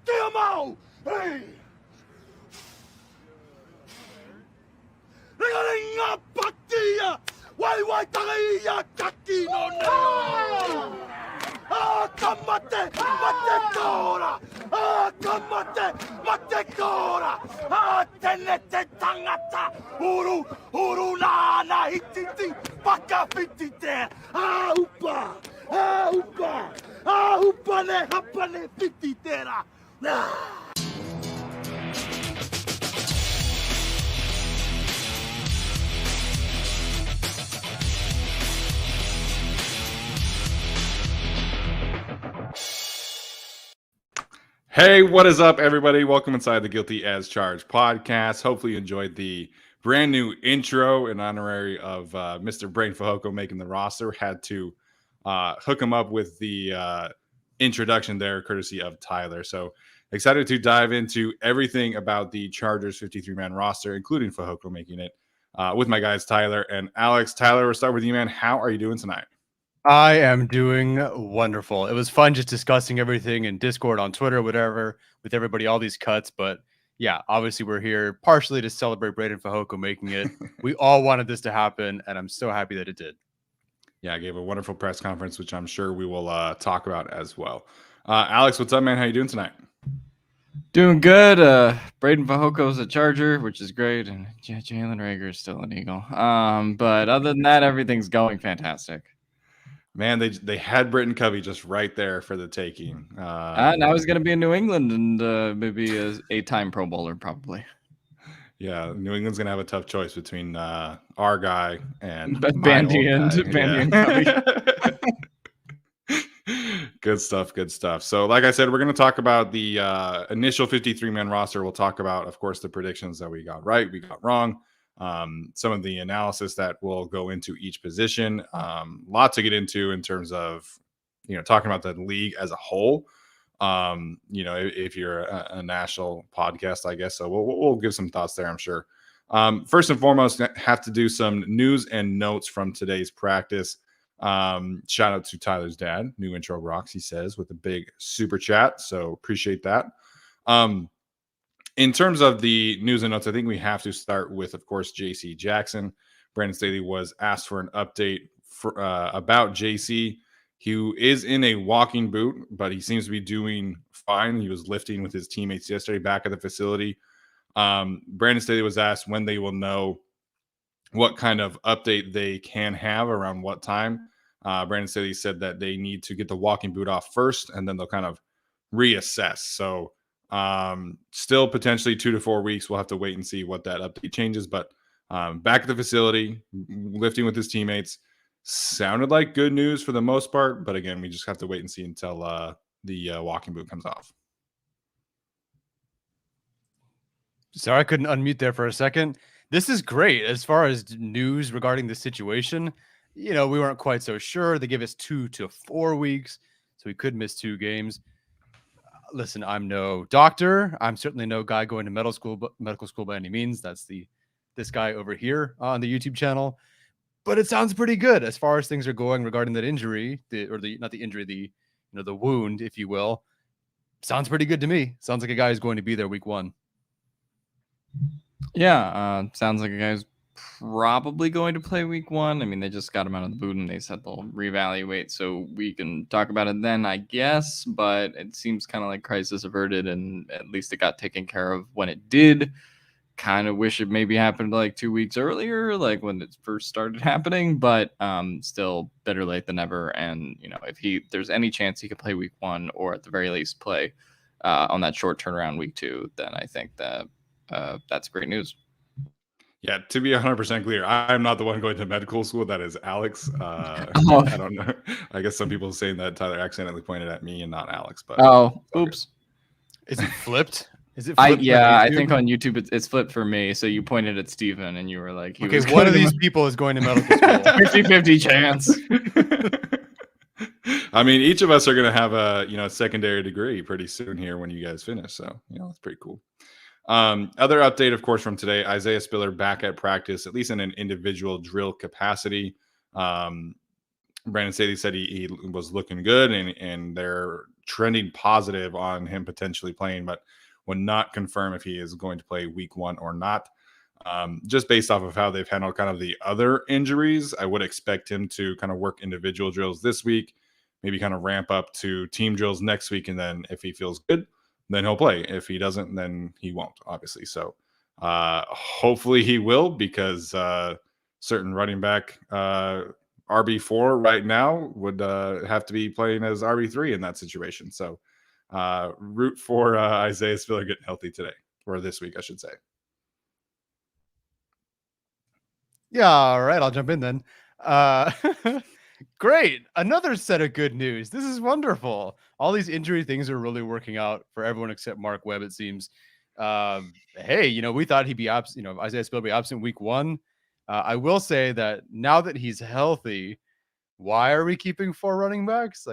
Tiamo! Hey! Regalinga patia! Wai tagaia kakino neo! Kamate! Mate kora! Mate kora! Tenete tangata! Uru nana hititi! Paka fitite! Upa! Upa! Upane! Hapane fititera! Hey, what is up, everybody? Welcome inside the Guilty as Charged podcast. Hopefully you enjoyed the brand new intro in honorary of Mr. Brain Fehoko making the roster. Had to hook him up with the introduction there, courtesy of Tyler. So excited to dive into everything about the Chargers 53-man roster, including Fehoko making it, with my guys Tyler and Alex. Tyler, we'll start with you, man. How are you doing tonight? I am doing wonderful. It was fun just discussing everything in Discord, on Twitter, whatever, with everybody, all these cuts. But yeah, obviously we're here partially to celebrate Braden Fehoko making it. We all wanted this to happen, and I'm so happy that it did. Yeah, I gave a wonderful press conference, which I'm sure we will talk about as well. Alex, what's up, man? How you doing tonight? Doing good. Braden Fehoko's a Charger, which is great, and Jalen Reagor is still an Eagle. But other than that, everything's going fantastic. Man, they had Britton Covey just right there for the taking. Now he's going to be in New England and maybe an 8-time Pro Bowler, probably. Yeah, New England's going to have a tough choice between our guy and Bandy and Covey. Good stuff. So, like I said, we're going to talk about the initial 53-man roster. We'll talk about, of course, the predictions that we got right, we got wrong. Some of the analysis that will go into each position. Lot to get into in terms of, talking about the league as a whole. If you're a national podcast, I guess. So we'll give some thoughts there, I'm sure. First and foremost, have to do some news and notes from today's practice. Shout out to Tyler's dad. New intro rocks, he says, with a big super chat. So appreciate that. In terms of the news and notes, I think we have to start with, of course, JC Jackson. Brandon Staley was asked for an update about JC. He is in a walking boot, but he seems to be doing fine. He was lifting with his teammates yesterday back at the facility. Brandon Staley was asked when they will know what kind of update they can have around what time. Brandon Staley said that they need to get the walking boot off first, and then they'll kind of reassess. So still potentially 2 to 4 weeks. We'll have to wait and see what that update changes. But back at the facility, lifting with his teammates, sounded like good news for the most part. But again, we just have to wait and see until the walking boot comes off. Sorry, I couldn't unmute there for a second. This is great as far as news regarding the situation. We weren't quite so sure. They gave us 2 to 4 weeks, so we could miss 2 games. Listen, I'm no doctor. I'm certainly no guy going to medical school by any means. That's this guy over here on the YouTube channel. But it sounds pretty good as far as things are going regarding that injury, the wound, if you will. Sounds pretty good to me. Sounds like a guy who's going to be there week 1. Yeah, sounds like a guy's probably going to play week 1. I mean, they just got him out of the boot and they said they'll reevaluate, so we can talk about it then, I guess. But it seems kind of like crisis averted, and at least it got taken care of when it did. Kind of wish it maybe happened like 2 weeks earlier, like when it first started happening, but still better late than never. And if there's any chance he could play week 1, or at the very least play on that short turnaround week 2, then I think that that's great news. Yeah, to be 100% clear, I'm not the one going to medical school. That is Alex. I don't know. I guess some people are saying that Tyler accidentally pointed at me and not Alex. But oops. Is it flipped? Is it flipped? I think on YouTube it's flipped for me. So you pointed at Steven and you were like, one of these people is going to medical school. 50-50 chance. I mean, each of us are going to have a secondary degree pretty soon here when you guys finish. So that's pretty cool. Other update, of course, from today: Isaiah Spiller back at practice, at least in an individual drill capacity. Brandon Staley said he was looking good, and they're trending positive on him potentially playing, but would not confirm if he is going to play week 1 or not. Just based off of how they've handled kind of the other injuries, I would expect him to kind of work individual drills this week, maybe kind of ramp up to team drills next week. And then if he feels good, then he'll play. If he doesn't, then he won't, obviously. So hopefully he will, because certain running back RB4 right now would have to be playing as RB3 in that situation. So root for Isaiah Spiller getting healthy today, or this week, I should say. Yeah, all right, I'll jump in then. Great. Another set of good news. This is wonderful. All these injury things are really working out for everyone except Mark Webb, it seems. Hey, we thought he'd be absent, Isaiah Spiller be absent week 1. I will say that now that he's healthy, why are we keeping 4 running backs?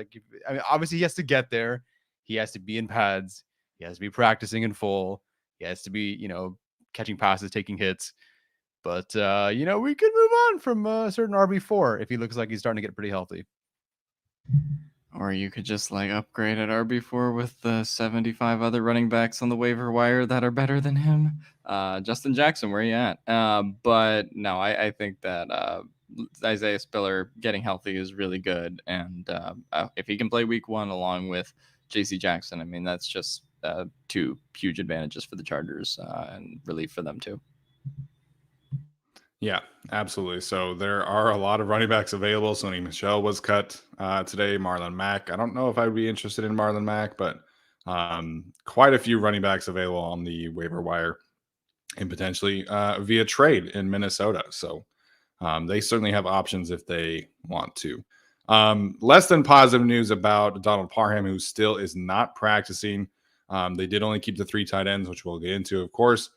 Obviously he has to get there. He has to be in pads. He has to be practicing in full. He has to be, catching passes, taking hits. But, we could move on from a certain RB4 if he looks like he's starting to get pretty healthy. Or you could just upgrade at RB4 with the 75 other running backs on the waiver wire that are better than him. Justin Jackson, where are you at? But no, I think that Isaiah Spiller getting healthy is really good. And if he can play week 1 along with JC Jackson, that's just 2 huge advantages for the Chargers and relief for them too. Yeah, absolutely. So there are a lot of running backs available. Sony Michel was cut today. Marlon Mack. I don't know if I would be interested in Marlon Mack, but quite a few running backs available on the waiver wire and potentially via trade in Minnesota. So they certainly have options if they want to. Less than positive news about Donald Parham, who still is not practicing. They did only keep the 3 tight ends, which we'll get into, of course.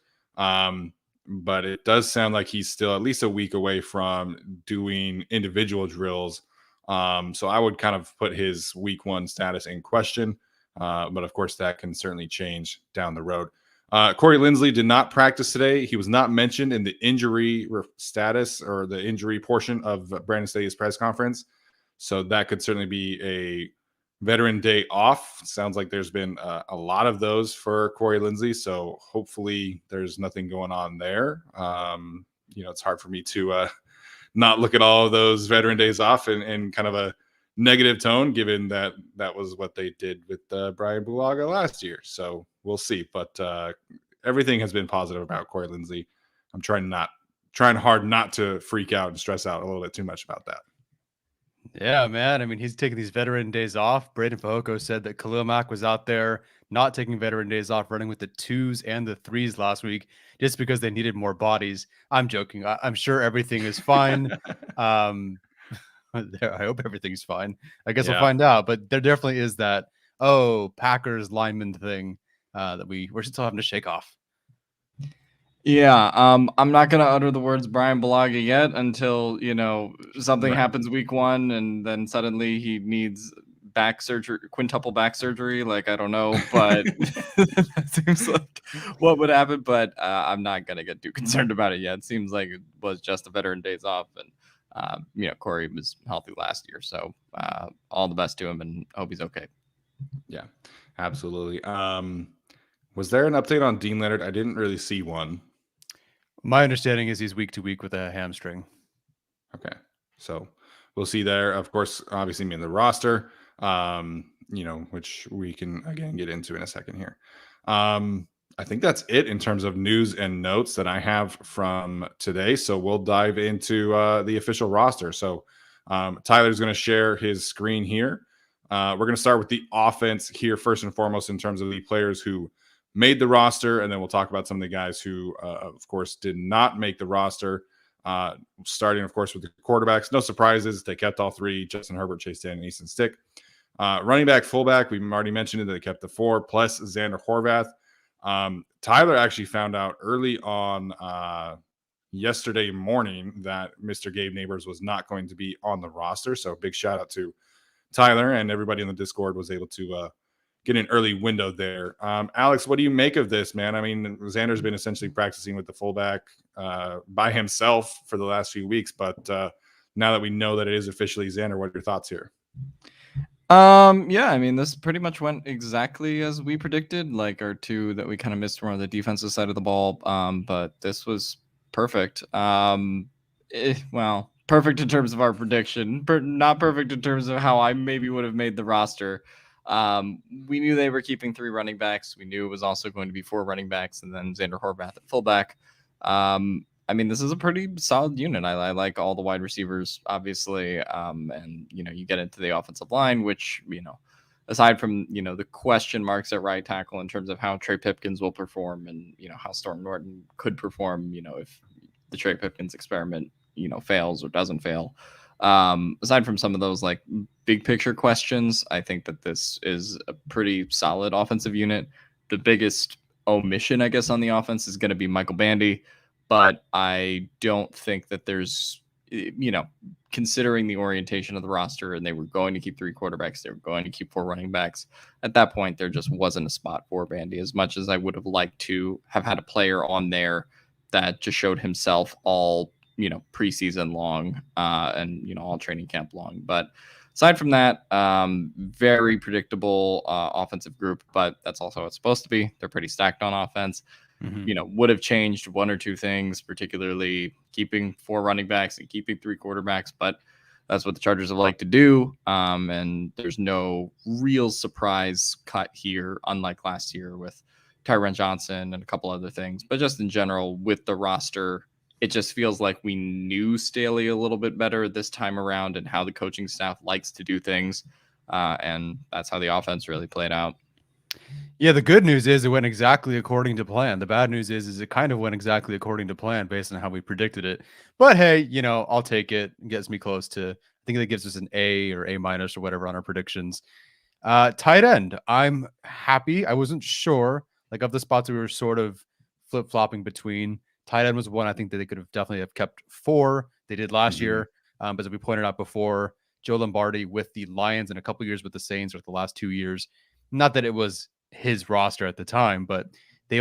But it does sound like he's still at least a week away from doing individual drills. So I would kind of put his week 1 status in question. But of course, that can certainly change down the road. Corey Linsley did not practice today. He was not mentioned in the injury status or the injury portion of Brandon Staley's press conference. So that could certainly be a Veteran Day off. Sounds like there's been a lot of those for Corey Linsley. So hopefully there's nothing going on there. It's hard for me to not look at all of those Veteran Days off in kind of a negative tone, given that that was what they did with Brian Bulaga last year. So we'll see. But everything has been positive about Corey Linsley. I'm trying hard not to freak out and stress out a little bit too much about that. Yeah, man. He's taking these Veteran Days off. Braden Fehoko said that Khalil Mack was out there not taking Veteran Days off, running with the 2s and the 3s last week just because they needed more bodies. I'm joking. I'm sure everything is fine. I hope everything's fine. I guess we'll find out. But there definitely is that, Packers lineman thing that we're still having to shake off. Yeah, I'm not gonna utter the words Brian Bulaga yet until something happens week 1 and then suddenly he needs back surgery, quintuple back surgery. I don't know, but that seems like what would happen. But I'm not gonna get too concerned about it yet. It seems like it was just a Veteran Days off, and Corey was healthy last year, so all the best to him and hope he's okay. Yeah, absolutely. Was there an update on Dean Leonard? I didn't really see one. My understanding is he's week to week with a hamstring. Okay. So we'll see there. Of course, obviously the roster, which we can again get into in a second here. I think that's it in terms of news and notes that I have from today. So we'll dive into the official roster. So Tyler's going to share his screen here. We're going to start with the offense here first and foremost in terms of the players who made the roster, and then we'll talk about some of the guys who, of course, did not make the roster. Starting, of course, with the quarterbacks. No surprises. They kept all 3, Justin Herbert, Chase Daniel, and Easton Stick. Running back, fullback, we've already mentioned it. They kept the 4, plus Xander Horvath. Tyler actually found out early on yesterday morning that Mr. Gabe Neighbors was not going to be on the roster. So big shout out to Tyler, and everybody in the Discord was able to get an early window there. Alex, what do you make of this, man? Xander's been essentially practicing with the fullback by himself for the last few weeks, but now that we know that it is officially Xander, what are your thoughts here? Yeah, I mean, this pretty much went exactly as we predicted. Like our two that we kind of missed were on the defensive side of the ball. But this was perfect. Well, perfect in terms of our prediction, but not perfect in terms of how I maybe would have made the roster. We knew they were keeping 3 running backs. We knew it was also going to be 4 running backs, and then Xander Horvath at fullback. I mean, this is a pretty solid unit. I like all the wide receivers, obviously. And, you get into the offensive line, which, aside from, the question marks at right tackle in terms of how Trey Pipkins will perform and, how Storm Norton could perform, if the Trey Pipkins experiment, fails or doesn't fail. Aside from some of those like big picture questions, I think that this is a pretty solid offensive unit. The biggest omission, I guess, on the offense is going to be Michael Bandy. But I don't think that there's, considering the orientation of the roster, and they were going to keep 3 quarterbacks, they were going to keep 4 running backs. At that point, there just wasn't a spot for Bandy, as much as I would have liked to have had a player on there that just showed himself all, preseason long and, all training camp long. But aside from that, very predictable offensive group, but that's also what it's supposed to be. They're pretty stacked on offense. Would have changed 1 or 2 things, particularly keeping 4 running backs and keeping 3 quarterbacks, but that's what the Chargers have liked to do. And there's no real surprise cut here, unlike last year with Tyron Johnson and a couple other things. But just in general, with the roster, it just feels like we knew Staley a little bit better this time around and how the coaching staff likes to do things. And that's how the offense really played out. Yeah, the good news is it went exactly according to plan. The bad news is it kind of went exactly according to plan based on how we predicted it. But hey, I'll take it. It gets me close to, I think that gives us an A or A minus or whatever on our predictions. Tight end, I'm happy. I wasn't sure, like, of the spots we were sort of flip-flopping between. Tight end was one I think that they could have definitely have kept 4. They did last year. But as we pointed out before, Joe Lombardi with the Lions and a couple years with the Saints, or the last 2 years. Not that it was his roster at the time, but they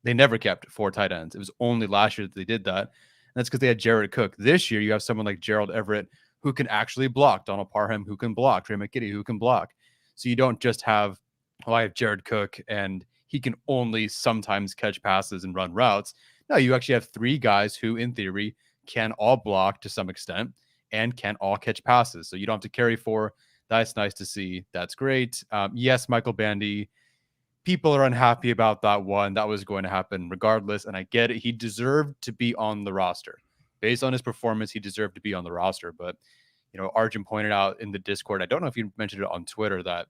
never kept 4 tight ends. It was only last year that they did that. And that's because they had Jared Cook. This year, you have someone like Gerald Everett who can actually block, Donald Parham who can block, Trey McKitty who can block. So you don't just have, I have Jared Cook and he can only sometimes catch passes and run routes. No, you actually have 3 guys who, in theory, can all block to some extent and can all catch passes. So you don't have to carry 4. That's nice to see. That's great. Yes, Michael Bandy. People are unhappy about that one. That was going to happen regardless. And I get it. He deserved to be on the roster. Based on his performance, he deserved to be on the roster. But, Arjun pointed out in the Discord, I don't know if you mentioned it on Twitter, that,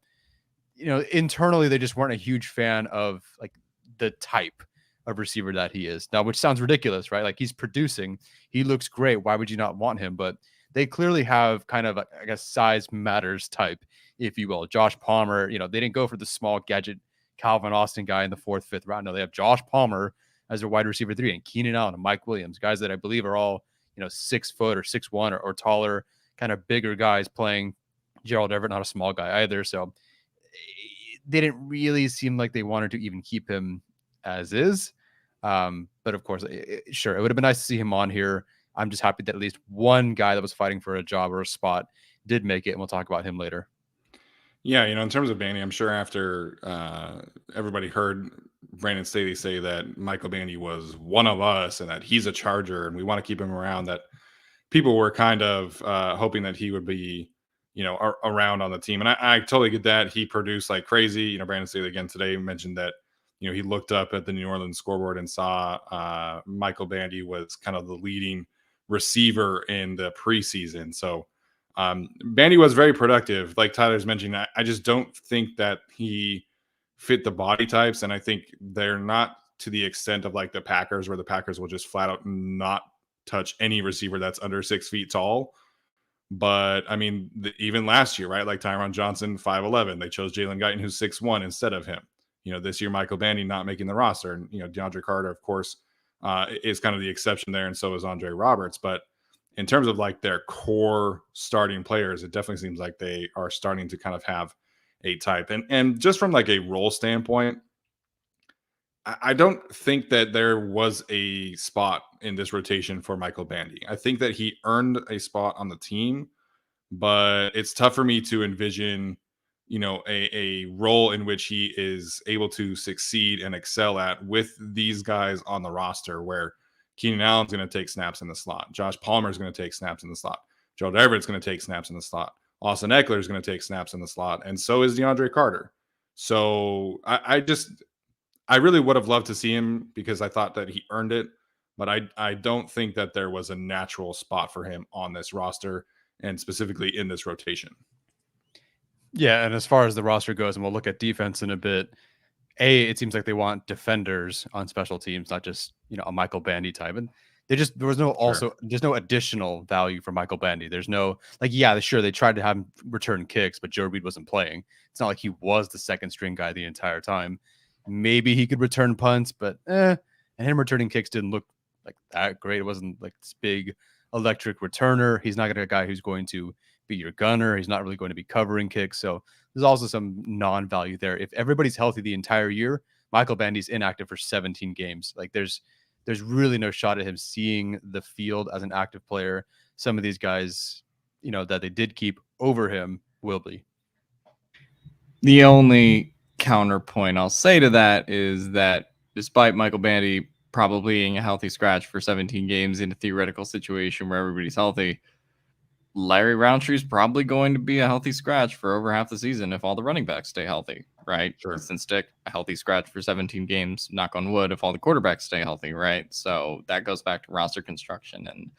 internally, they just weren't a huge fan of like the type of receiver that he is now, which sounds ridiculous, right? Like, he's producing, he looks great. Why would you not want him? But they clearly have kind of, I guess, size matters type, if you will. Josh Palmer, they didn't go for the small gadget Calvin Austin guy in the 4th, 5th round. No, they have Josh Palmer as their wide receiver 3 and Keenan Allen and Mike Williams, guys that I believe are all, 6 foot or 6'1" or taller, kind of bigger guys playing. Gerald Everett, not a small guy either. So they didn't really seem like they wanted to even keep him as is. But of course, sure, it would have been nice to see him on here. I'm just happy that at least one guy that was fighting for a job or a spot did make it. And we'll talk about him later. Yeah, in terms of Bandy, I'm sure after everybody heard Brandon Staley say that Michael Bandy was one of us and that he's a Charger and we want to keep him around, that people were kind of hoping that he would be, around on the team. And I totally get that. He produced like crazy. Brandon Staley again today mentioned that, he looked up at the New Orleans scoreboard and saw Michael Bandy was kind of the leading receiver in the preseason. So Bandy was very productive. Like Tyler's mentioning, I just don't think that he fit the body types. And I think they're not to the extent of like the Packers, where the Packers will just flat out not touch any receiver that's under 6 feet tall. But I mean, even last year, right? Like Tyron Johnson, 5'11". They chose Jalen Guyton, who's 6'1" instead of him. This year, Michael Bandy not making the roster. And, DeAndre Carter, of course, is kind of the exception there. And so is Andre Roberts. But in terms of like their core starting players, it definitely seems like they are starting to kind of have a type. And just from like a role standpoint, I don't think that there was a spot in this rotation for Michael Bandy. I think that he earned a spot on the team, but it's tough for me to envision, a role in which he is able to succeed and excel at with these guys on the roster where Keenan Allen's going to take snaps in the slot. Josh Palmer is going to take snaps in the slot. Joe Everett's going to take snaps in the slot. Austin Eckler is going to take snaps in the slot. And so is DeAndre Carter. So I really would have loved to see him because I thought that he earned it. But I don't think that there was a natural spot for him on this roster and specifically in this rotation. Yeah, and as far as the roster goes, and we'll look at defense in a bit, it seems like they want defenders on special teams, not just a Michael Bandy type. And there was no additional value for Michael Bandy. There's no sure they tried to have him return kicks, but Joe Reed wasn't playing. It's not like he was the second string guy the entire time. Maybe he could return punts, but and him returning kicks didn't look like that great. It wasn't like this big electric returner. He's not going to be a guy who's going to be your gunner. He's not really going to be covering kicks. So there's also some non-value there. If everybody's healthy the entire year, Michael Bandy's inactive for 17 games. Like there's really no shot at him seeing the field as an active player. Some of these guys, that they did keep over him will be. The only counterpoint I'll say to that is that despite Michael Bandy probably being a healthy scratch for 17 games in a theoretical situation where everybody's healthy, Larry Roundtree is probably going to be a healthy scratch for over half the season if all the running backs stay healthy, right? Sure. Winston Stick, a healthy scratch for 17 games, knock on wood, if all the quarterbacks stay healthy, right? So that goes back to roster construction. And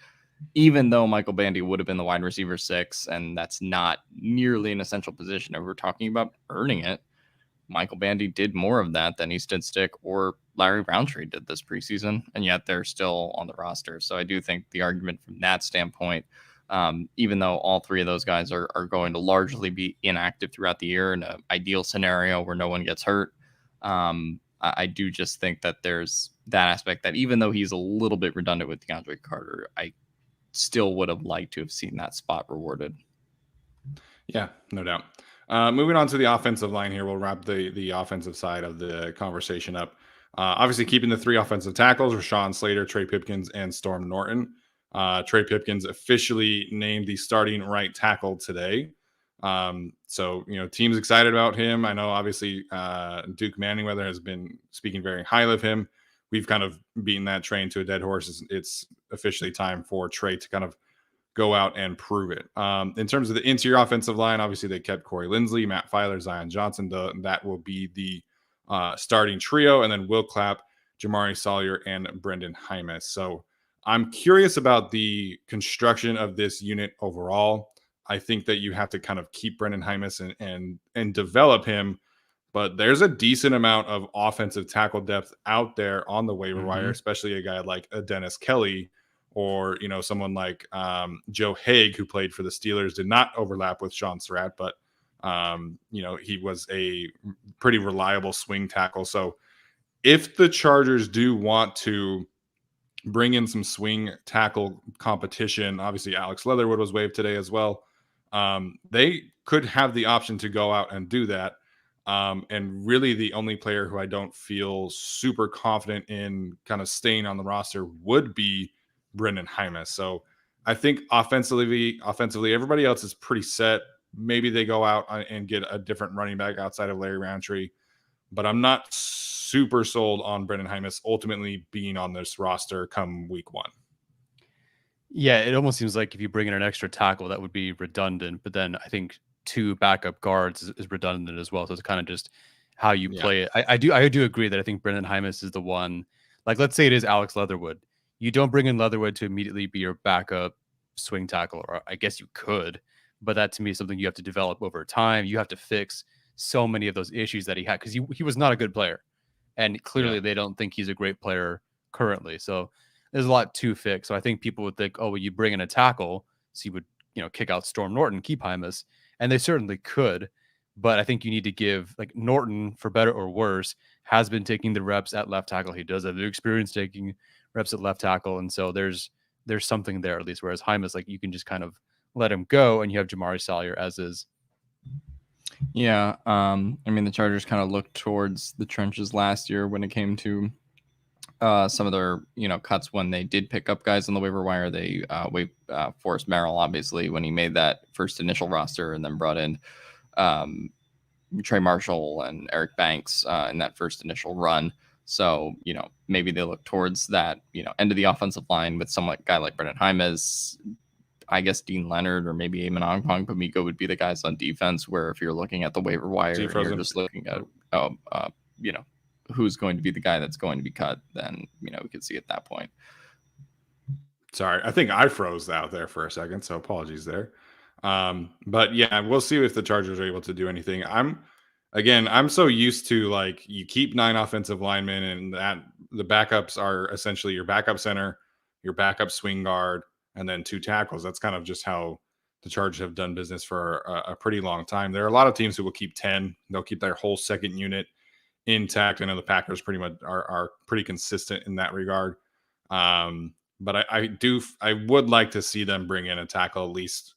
even though Michael Bandy would have been the wide receiver 6, and that's not nearly an essential position, if we're talking about earning it, Michael Bandy did more of that than Easton Stick or Larry Roundtree did this preseason, and yet they're still on the roster. So I do think the argument from that standpoint, even though all three of those guys are going to largely be inactive throughout the year in an ideal scenario where no one gets hurt, I do just think that there's that aspect that even though he's a little bit redundant with DeAndre Carter, I still would have liked to have seen that spot rewarded. Yeah, no doubt. Moving on to the offensive line here, we'll wrap the offensive side of the conversation up. Obviously, keeping the 3 offensive tackles, Rashawn Slater, Trey Pipkins, and Storm Norton. Trey Pipkins officially named the starting right tackle today. So, team's excited about him. I know, obviously, Duke Manningweather has been speaking very highly of him. We've kind of beaten that train to a dead horse. It's officially time for Trey to kind of go out and prove it. In terms of the interior offensive line, obviously they kept Corey Lindsley, Matt Filer, Zion Johnson. That will be the starting trio, and then Will Clapp, Jamari Sawyer, and Brendan Hymas. So I'm curious about the construction of this unit overall. I think that you have to kind of keep Brendan Hymas and develop him, but there's a decent amount of offensive tackle depth out there on the waiver wire, especially a guy like Dennis Kelly, or someone like Joe Haig, who played for the Steelers, did not overlap with Sean Surratt, but he was a pretty reliable swing tackle. So if the Chargers do want to bring in some swing tackle competition, obviously Alex Leatherwood was waived today as well. They could have the option to go out and do that. And really the only player who I don't feel super confident in kind of staying on the roster would be Brendan Hymas. So I think offensively, everybody else is pretty set. Maybe they go out and get a different running back outside of Larry Roundtree, but I'm not super sold on Brendan Hymas ultimately being on this roster come week 1. Yeah, it almost seems like if you bring in an extra tackle, that would be redundant. But then I think 2 backup guards is redundant as well. So it's kind of just how you play it. I do agree that I think Brendan Hymas is the one. Like, let's say it is Alex Leatherwood. You don't bring in Leatherwood to immediately be your backup swing tackle, or I guess you could, but that to me is something you have to develop over time. You have to fix so many of those issues that he had because he was not a good player, and clearly they don't think he's a great player currently. So there's a lot to fix. So I think people would think, oh, well, you bring in a tackle, so you would kick out Storm Norton, keep Hymas, and they certainly could. But I think you need to give, like, Norton, for better or worse, has been taking the reps at left tackle. He does have the experience taking reps at left tackle. And so there's something there at least. Whereas Hymas, like, you can just kind of let him go and you have Jamari Sawyer as is. Yeah. I mean, the Chargers kind of looked towards the trenches last year when it came to some of their cuts when they did pick up guys on the waiver wire. They Forrest Merrill, obviously, when he made that first initial roster, and then brought in Trey Marshall and Eric Banks in that first initial run. So, maybe they look towards that, end of the offensive line with someone guy like Brendan Jaimes. I guess Dean Leonard or maybe Eamon Ogbongbemiga would be the guys on defense, where if you're looking at the waiver wire and you're just looking at, who's going to be the guy that's going to be cut, then, we could see at that point. Sorry, I think I froze out there for a second, so apologies there. But yeah, we'll see if the Chargers are able to do anything. I'm so used to, like, you keep 9 offensive linemen, and that the backups are essentially your backup center, your backup swing guard, and then 2 tackles. That's kind of just how the Chargers have done business for a pretty long time. There are a lot of teams who will keep 10. They'll keep their whole second unit intact. I know the Packers pretty much are pretty consistent in that regard. But I would like to see them bring in a tackle, at least,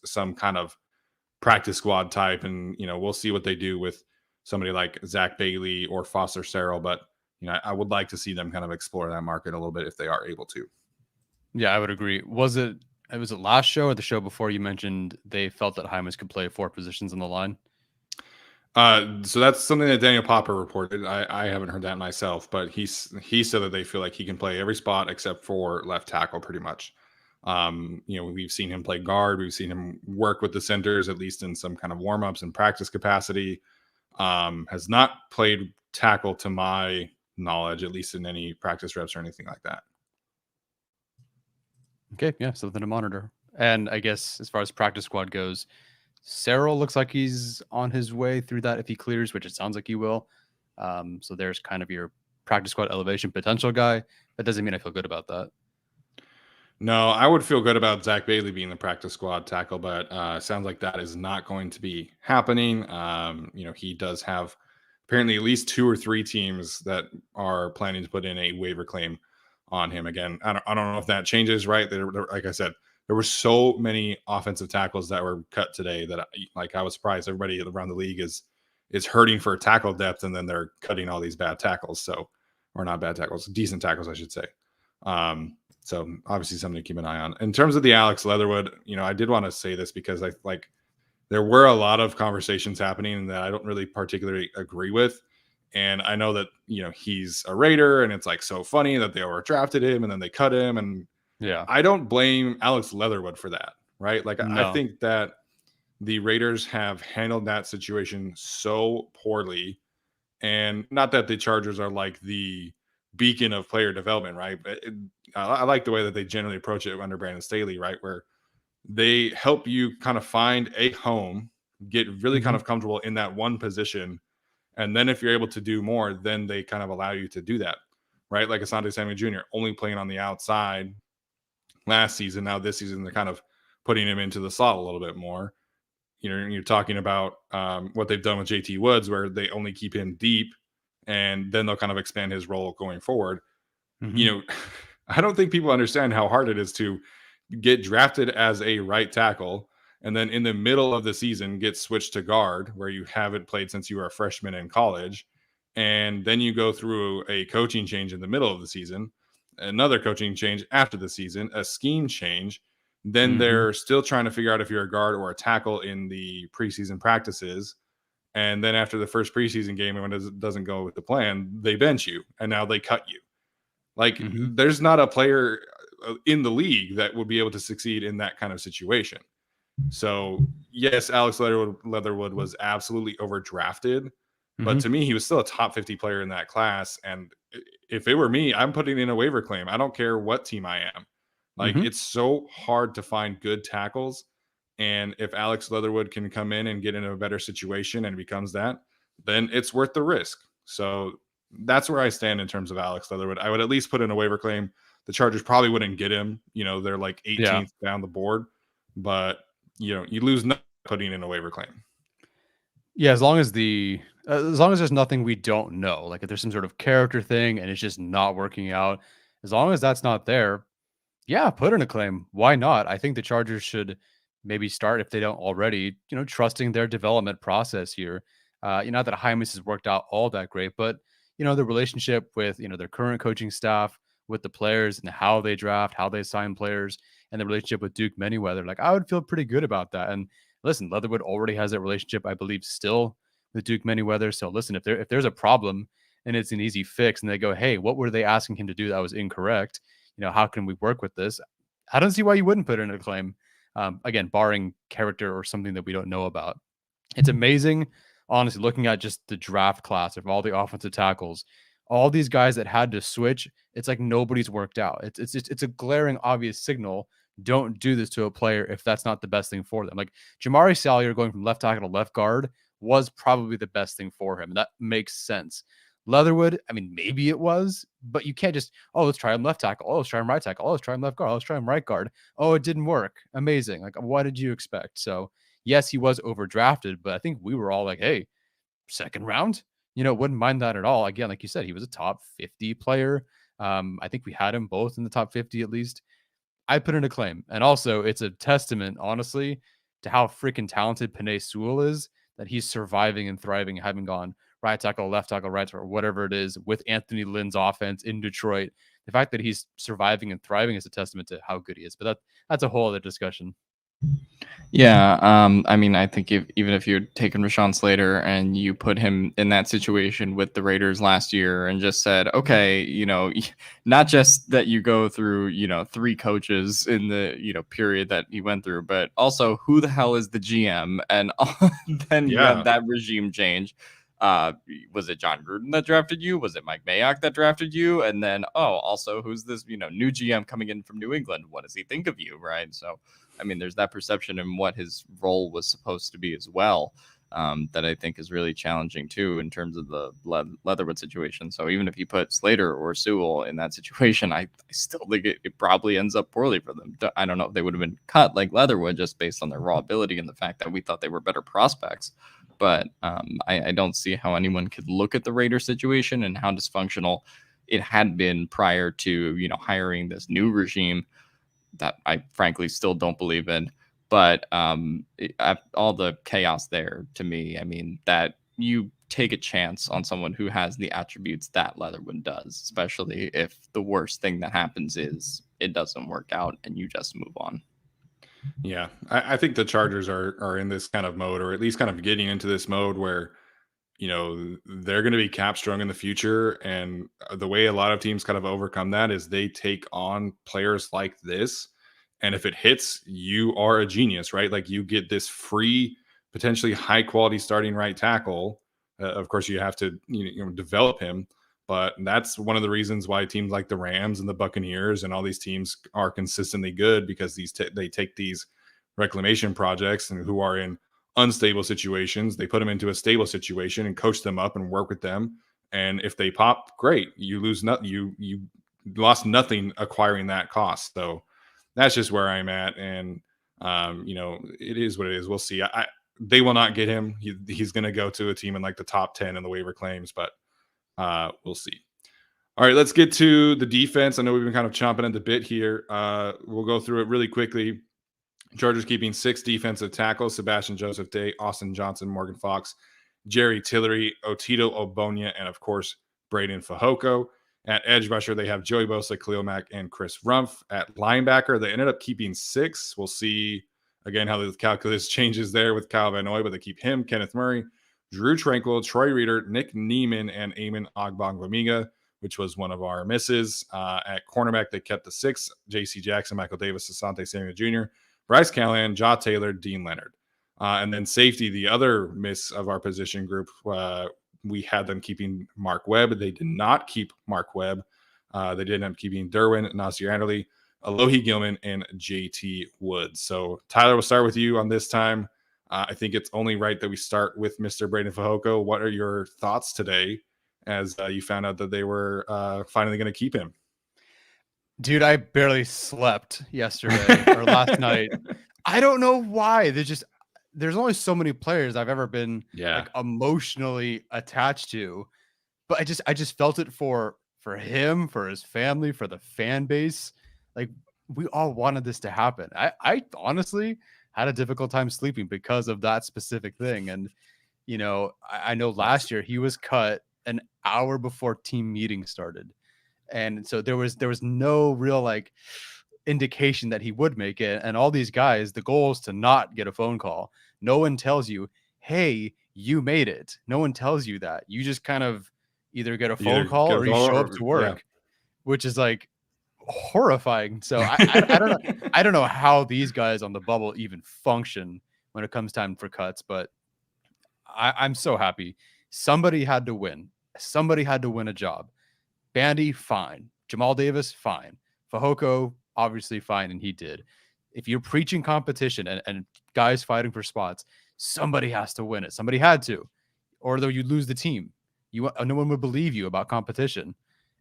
some kind of practice squad type. And, we'll see what they do with somebody like Zach Bailey or Foster Sarrell. But, I would like to see them kind of explore that market a little bit if they are able to. Yeah, I would agree. Was it last show or the show before you mentioned they felt that Jaimes could play 4 positions on the line? So that's something that Daniel Popper reported. I haven't heard that myself, but he said that they feel like he can play every spot except for left tackle pretty much. We've seen him play guard. We've seen him work with the centers, at least in some kind of warm-ups and practice capacity. Has not played tackle to my knowledge, at least in any practice reps or anything like that. Okay, yeah, something to monitor. And I guess as far as practice squad goes, Sarrell looks like he's on his way through that if he clears, which it sounds like he will. So there's kind of your practice squad elevation potential guy. That doesn't mean I feel good about that. No, I would feel good about Zach Bailey being the practice squad tackle, but it sounds like that is not going to be happening. He does have apparently at least 2 or 3 teams that are planning to put in a waiver claim on him. Again, I don't know if that changes, right? Like I said, there were so many offensive tackles that were cut today that I was surprised everybody around the league is hurting for tackle depth, and then they're cutting all these bad tackles. Or not bad tackles, decent tackles, I should say. So obviously something to keep an eye on. In terms of the Alex Leatherwood, I did want to say this because there were a lot of conversations happening that I don't really particularly agree with. And I know that, he's a Raider, and it's so funny that they overdrafted him and then they cut him. And yeah, I don't blame Alex Leatherwood for that, right? No. I think that the Raiders have handled that situation so poorly. And not that the Chargers are like the beacon of player development, right? But I like the way that they generally approach it under Brandon Staley, right? Where they help you kind of find a home, get really kind of comfortable in that one position. And then if you're able to do more, then they kind of allow you to do that, right? Like Asante Samuel Jr. only playing on the outside last season. Now this season, they're kind of putting him into the slot a little bit more. You're talking about what they've done with JT Woods, where they only keep him deep, and then they'll kind of expand his role going forward. I don't think people understand how hard it is to get drafted as a right tackle, and then in the middle of the season get switched to guard, where you haven't played since you were a freshman in college. And then you go through a coaching change in the middle of the season, another coaching change after the season, a scheme change. Then they're still trying to figure out if you're a guard or a tackle in the preseason practices. And then after the first preseason game, when it doesn't go with the plan, they bench you, and now they cut you. There's not a player in the league that would be able to succeed in that kind of situation. So yes, Alex Leatherwood was absolutely overdrafted, but to me, he was still a top 50 player in that class. And if it were me, I'm putting in a waiver claim. I don't care what team I am. It's so hard to find good tackles. And if Alex Leatherwood can come in and get in a better situation and becomes that, then it's worth the risk. So that's where I stand in terms of Alex Leatherwood. I would at least put in a waiver claim. The Chargers probably wouldn't get him. They're like 18th down the board, but you lose nothing putting in a waiver claim. Yeah, as long as there's nothing we don't know, like if there's some sort of character thing and it's just not working out, as long as that's not there, yeah, put in a claim. Why not? I think the Chargers should maybe start, if they don't already, trusting their development process here. Not that Jaimes has worked out all that great, but the relationship with, their current coaching staff, with the players and how they draft, how they sign players, and the relationship with Duke Manyweather, like I would feel pretty good about that. And listen, Leatherwood already has that relationship, I believe, still with Duke Manyweather. So listen, if there's a problem and it's an easy fix, and they go, hey, what were they asking him to do that was incorrect? How can we work with this? I don't see why you wouldn't put in a claim. Again, barring character or something that we don't know about. It's amazing, honestly, looking at just the draft class of all the offensive tackles, all these guys that had to switch. It's like nobody's worked out. It's a glaring, obvious signal. Don't do this to a player if that's not the best thing for them. Like Jamari Salyer going from left tackle to left guard was probably the best thing for him. That makes sense. Leatherwood, I mean, maybe it was, but you can't just, let's try him left tackle. Let's try him right tackle. Let's try him left guard. Let's try him right guard. It didn't work. Amazing. Like, what did you expect? So, yes, he was overdrafted, but I think we were all like, hey, second round, wouldn't mind that at all. Again, like you said, he was a top 50 player. I think we had him both in the top 50 at least. I put in a claim. And also, it's a testament, honestly, to how freaking talented Penei Sewell is, that he's surviving and thriving, having gone right tackle, left tackle, right tackle, whatever it is, with Anthony Lynn's offense in Detroit. The fact that he's surviving and thriving is a testament to how good he is. But that's a whole other discussion. Yeah, I mean, I think even if you'd taken Rashawn Slater and you put him in that situation with the Raiders last year and just said, okay, not just that you go through, 3 coaches in the, period that he went through, but also who the hell is the GM? And then you have that regime change. Was it John Gruden that drafted you? Was it Mike Mayock that drafted you? And then, also who's this, new GM coming in from New England? What does he think of you? Right. So, I mean, there's that perception in what his role was supposed to be as well, that I think is really challenging too in terms of the Leatherwood situation. So even if you put Slater or Sewell in that situation, I still think it probably ends up poorly for them. I don't know if they would have been cut like Leatherwood just based on their raw ability and the fact that we thought they were better prospects. But I don't see how anyone could look at the Raiders situation and how dysfunctional it had been prior to, hiring this new regime that I frankly still don't believe in. But all the chaos there, to me, I mean, that you take a chance on someone who has the attributes that Leatherwood does, especially if the worst thing that happens is it doesn't work out and you just move on. Yeah, I think the Chargers are in this kind of mode, or at least kind of getting into this mode where, they're going to be cap strong in the future. And the way a lot of teams kind of overcome that is they take on players like this. And if it hits, you are a genius, right? Like you get this free, potentially high quality starting right tackle. Of course, you have to develop him. But that's one of the reasons why teams like the Rams and the Buccaneers and all these teams are consistently good, because they take these reclamation projects and who are in unstable situations, they put them into a stable situation and coach them up and work with them. And if they pop, great. You lose nothing. You lost nothing acquiring that cost. So that's just where I'm at. And it is what it is. We'll see. They will not get him. He's going to go to a team in like the top 10 in the waiver claims, but we'll see. All right, let's get to the defense. I know we've been kind of chomping at the bit here. We'll go through it really quickly. Chargers keeping 6 defensive tackles: Sebastian Joseph Day, Austin Johnson, Morgan Fox, Jerry Tillery, Otito Ogbongbemiga, and of course, Braden Fehoko. At edge rusher, they have Joey Bosa, Khalil Mack, and Chris Rumph. At linebacker, they ended up keeping 6. We'll see, again, how the calculus changes there with Kyle Van Noy, but they keep him, Kenneth Murray, Drew Tranquil, Troy Reader, Nick Neiman, and Eamon Ogbongbemiga, which was one of our misses. At cornerback, they kept the 6, J.C. Jackson, Michael Davis, Asante Samuel Jr., Bryce Callahan, Jaw Taylor, Dean Leonard. And then safety, the other miss of our position group, we had them keeping Mark Webb. They did not keep Mark Webb. They did end up keeping Derwin, Nasir Adderley, Alohi Gilman, and JT Woods. So, Tyler, we'll start with you on this time. I think it's only right that we start with Mr. Braden Fehoko. What are your thoughts today as you found out that they were finally going to keep him? Dude, I barely slept yesterday or last night. I don't know why. There's only so many players I've ever been like emotionally attached to, but I just felt it for him, for his family, for the fan base. Like we all wanted this to happen. I honestly had a difficult time sleeping because of that specific thing. And I know last year he was cut an hour before team meeting started. And so there was no real like indication that he would make it. And all these guys, the goal is to not get a phone call. No one tells you, hey, you made it. No one tells you that. You just kind of either get a You either phone call get a or you call show up or- to yeah. work, which is like horrifying. So I don't know. I don't know how these guys on the bubble even function when it comes time for cuts, but I'm so happy. Somebody had to win. Somebody had to win a job. Bandy, fine. Jamal Davis, fine. Fehoko, obviously fine, and he did. If you're preaching competition and guys fighting for spots, somebody has to win it. Somebody had to, or though you lose the team. No one would believe you about competition.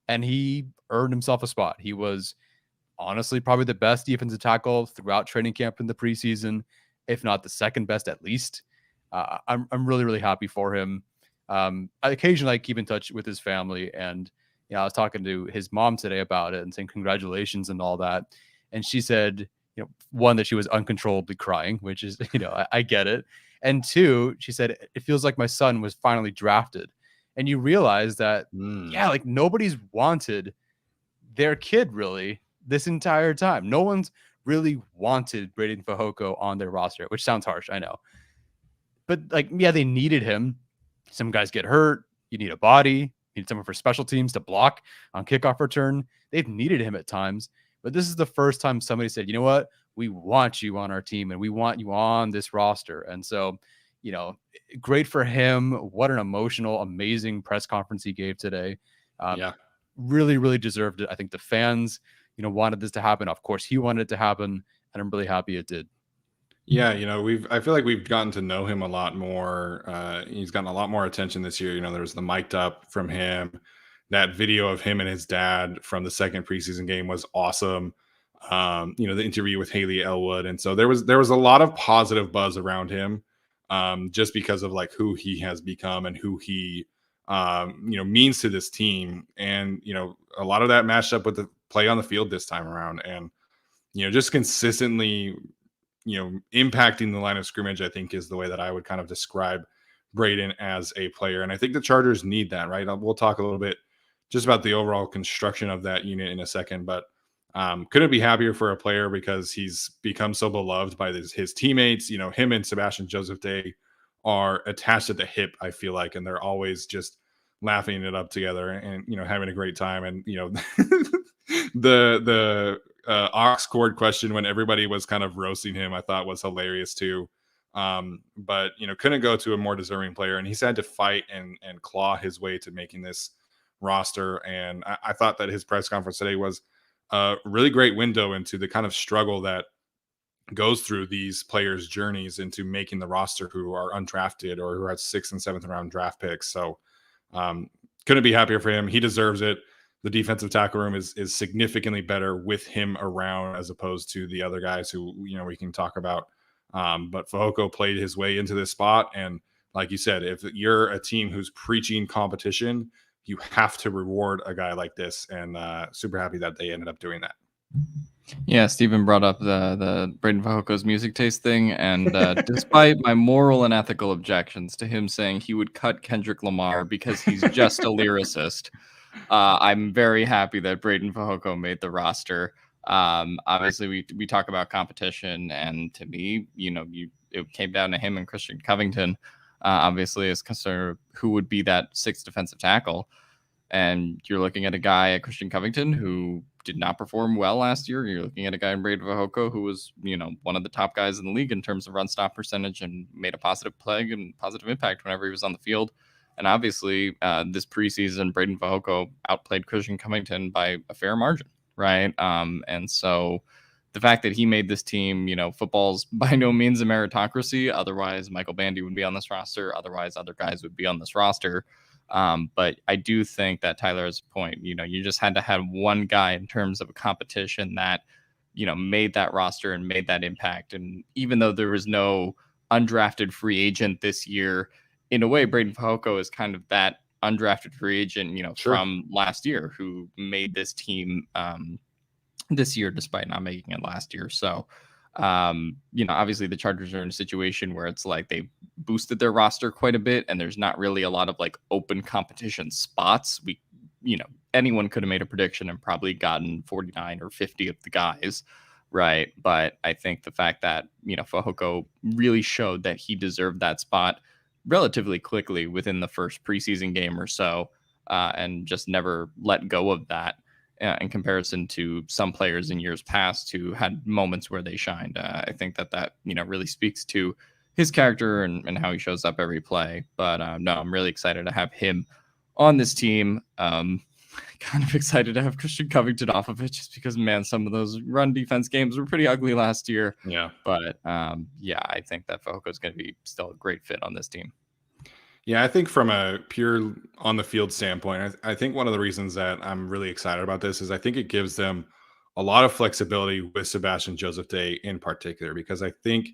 And he earned himself a spot. He was honestly probably the best defensive tackle throughout training camp in the preseason, if not the second best at least. I'm really, really happy for him. Occasionally I keep in touch with his family, and I was talking to his mom today about it and saying congratulations and all that. And she said, one, that she was uncontrollably crying, which is, I get it. And two, she said, it feels like my son was finally drafted. And you realize that, like nobody's wanted their kid really this entire time. No one's really wanted Braden Fehoko on their roster, which sounds harsh, I know. But they needed him. Some guys get hurt. You need a body. You need someone for special teams to block on kickoff return. They've needed him at times. But this is the first time somebody said, you know what? We want you on our team and we want you on this roster. And so, great for him. What an emotional, amazing press conference he gave today. Really, really deserved it. I think the fans, wanted this to happen. Of course, he wanted it to happen, and I'm really happy it did. Yeah, I feel like we've gotten to know him a lot more. He's gotten a lot more attention this year. There was the mic'd up from him. That video of him and his dad from the second preseason game was awesome. The interview with Haley Elwood. And so there was a lot of positive buzz around him, just because of like who he has become and who he means to this team. And a lot of that matched up with the play on the field this time around. And just consistently impacting the line of scrimmage, I think, is the way that I would kind of describe Braden as a player. And I think the Chargers need that, right? We'll talk a little bit just about the overall construction of that unit in a second, but couldn't be happier for a player because he's become so beloved by his teammates. Him and Sebastian Joseph Day are attached at the hip, I feel like, and they're always just laughing it up together and, having a great time. And, the ox cord question when everybody was kind of roasting him, I thought was hilarious too. But couldn't go to a more deserving player, and he's had to fight and claw his way to making this roster. And I thought that his press conference today was a really great window into the kind of struggle that goes through these players' journeys into making the roster who are undrafted or who have 6th and 7th round draft picks. So couldn't be happier for him. He deserves it. The defensive tackle room is significantly better with him around as opposed to the other guys who, we can talk about. But Fehoko played his way into this spot. And like you said, if you're a team who's preaching competition, you have to reward a guy like this. And super happy that they ended up doing that. Yeah, Stephen brought up the Braden Fajoko's music taste thing, and despite my moral and ethical objections to him saying he would cut Kendrick Lamar because he's just a lyricist, I'm very happy that Braden Fehoko made the roster. Obviously, we talk about competition, and to me, it came down to him and Christian Covington. Obviously, as concerned who would be that 6th defensive tackle, and you're looking at a guy at Christian Covington who did not perform well last year. You're looking at a guy in Braden Fehoko who was, one of the top guys in the league in terms of run stop percentage and made a positive play and positive impact whenever he was on the field. And obviously, this preseason, Braden Fehoko outplayed Christian Covington by a fair margin, right? And so the fact that he made this team, football's by no means a meritocracy. Otherwise, Michael Bandy would be on this roster. Otherwise, other guys would be on this roster. But I do think that Tyler has a point. You just had to have one guy in terms of a competition that, made that roster and made that impact. And even though there was no undrafted free agent this year, in a way, Braden Fehoko is kind of that undrafted free agent, Sure. from last year who made this team this year despite not making it last year. So Obviously the Chargers are in a situation where it's like they boosted their roster quite a bit, and there's not really a lot of like open competition spots. Anyone could have made a prediction and probably gotten 49 or 50 of the guys, right? But I think the fact that, Fehoko really showed that he deserved that spot relatively quickly within the first preseason game or so, and just never let go of that in comparison to some players in years past who had moments where they shined. I think that really speaks to his character and how he shows up every play. But no, I'm really excited to have him on this team. Kind of excited to have Christian Covington off of it just because, man, some of those run defense games were pretty ugly last year. Yeah. But I think that Fehoko is going to be still a great fit on this team. Yeah, I think from a pure on the field standpoint, I think one of the reasons that I'm really excited about this is I think it gives them a lot of flexibility with Sebastian Joseph Day in particular, because I think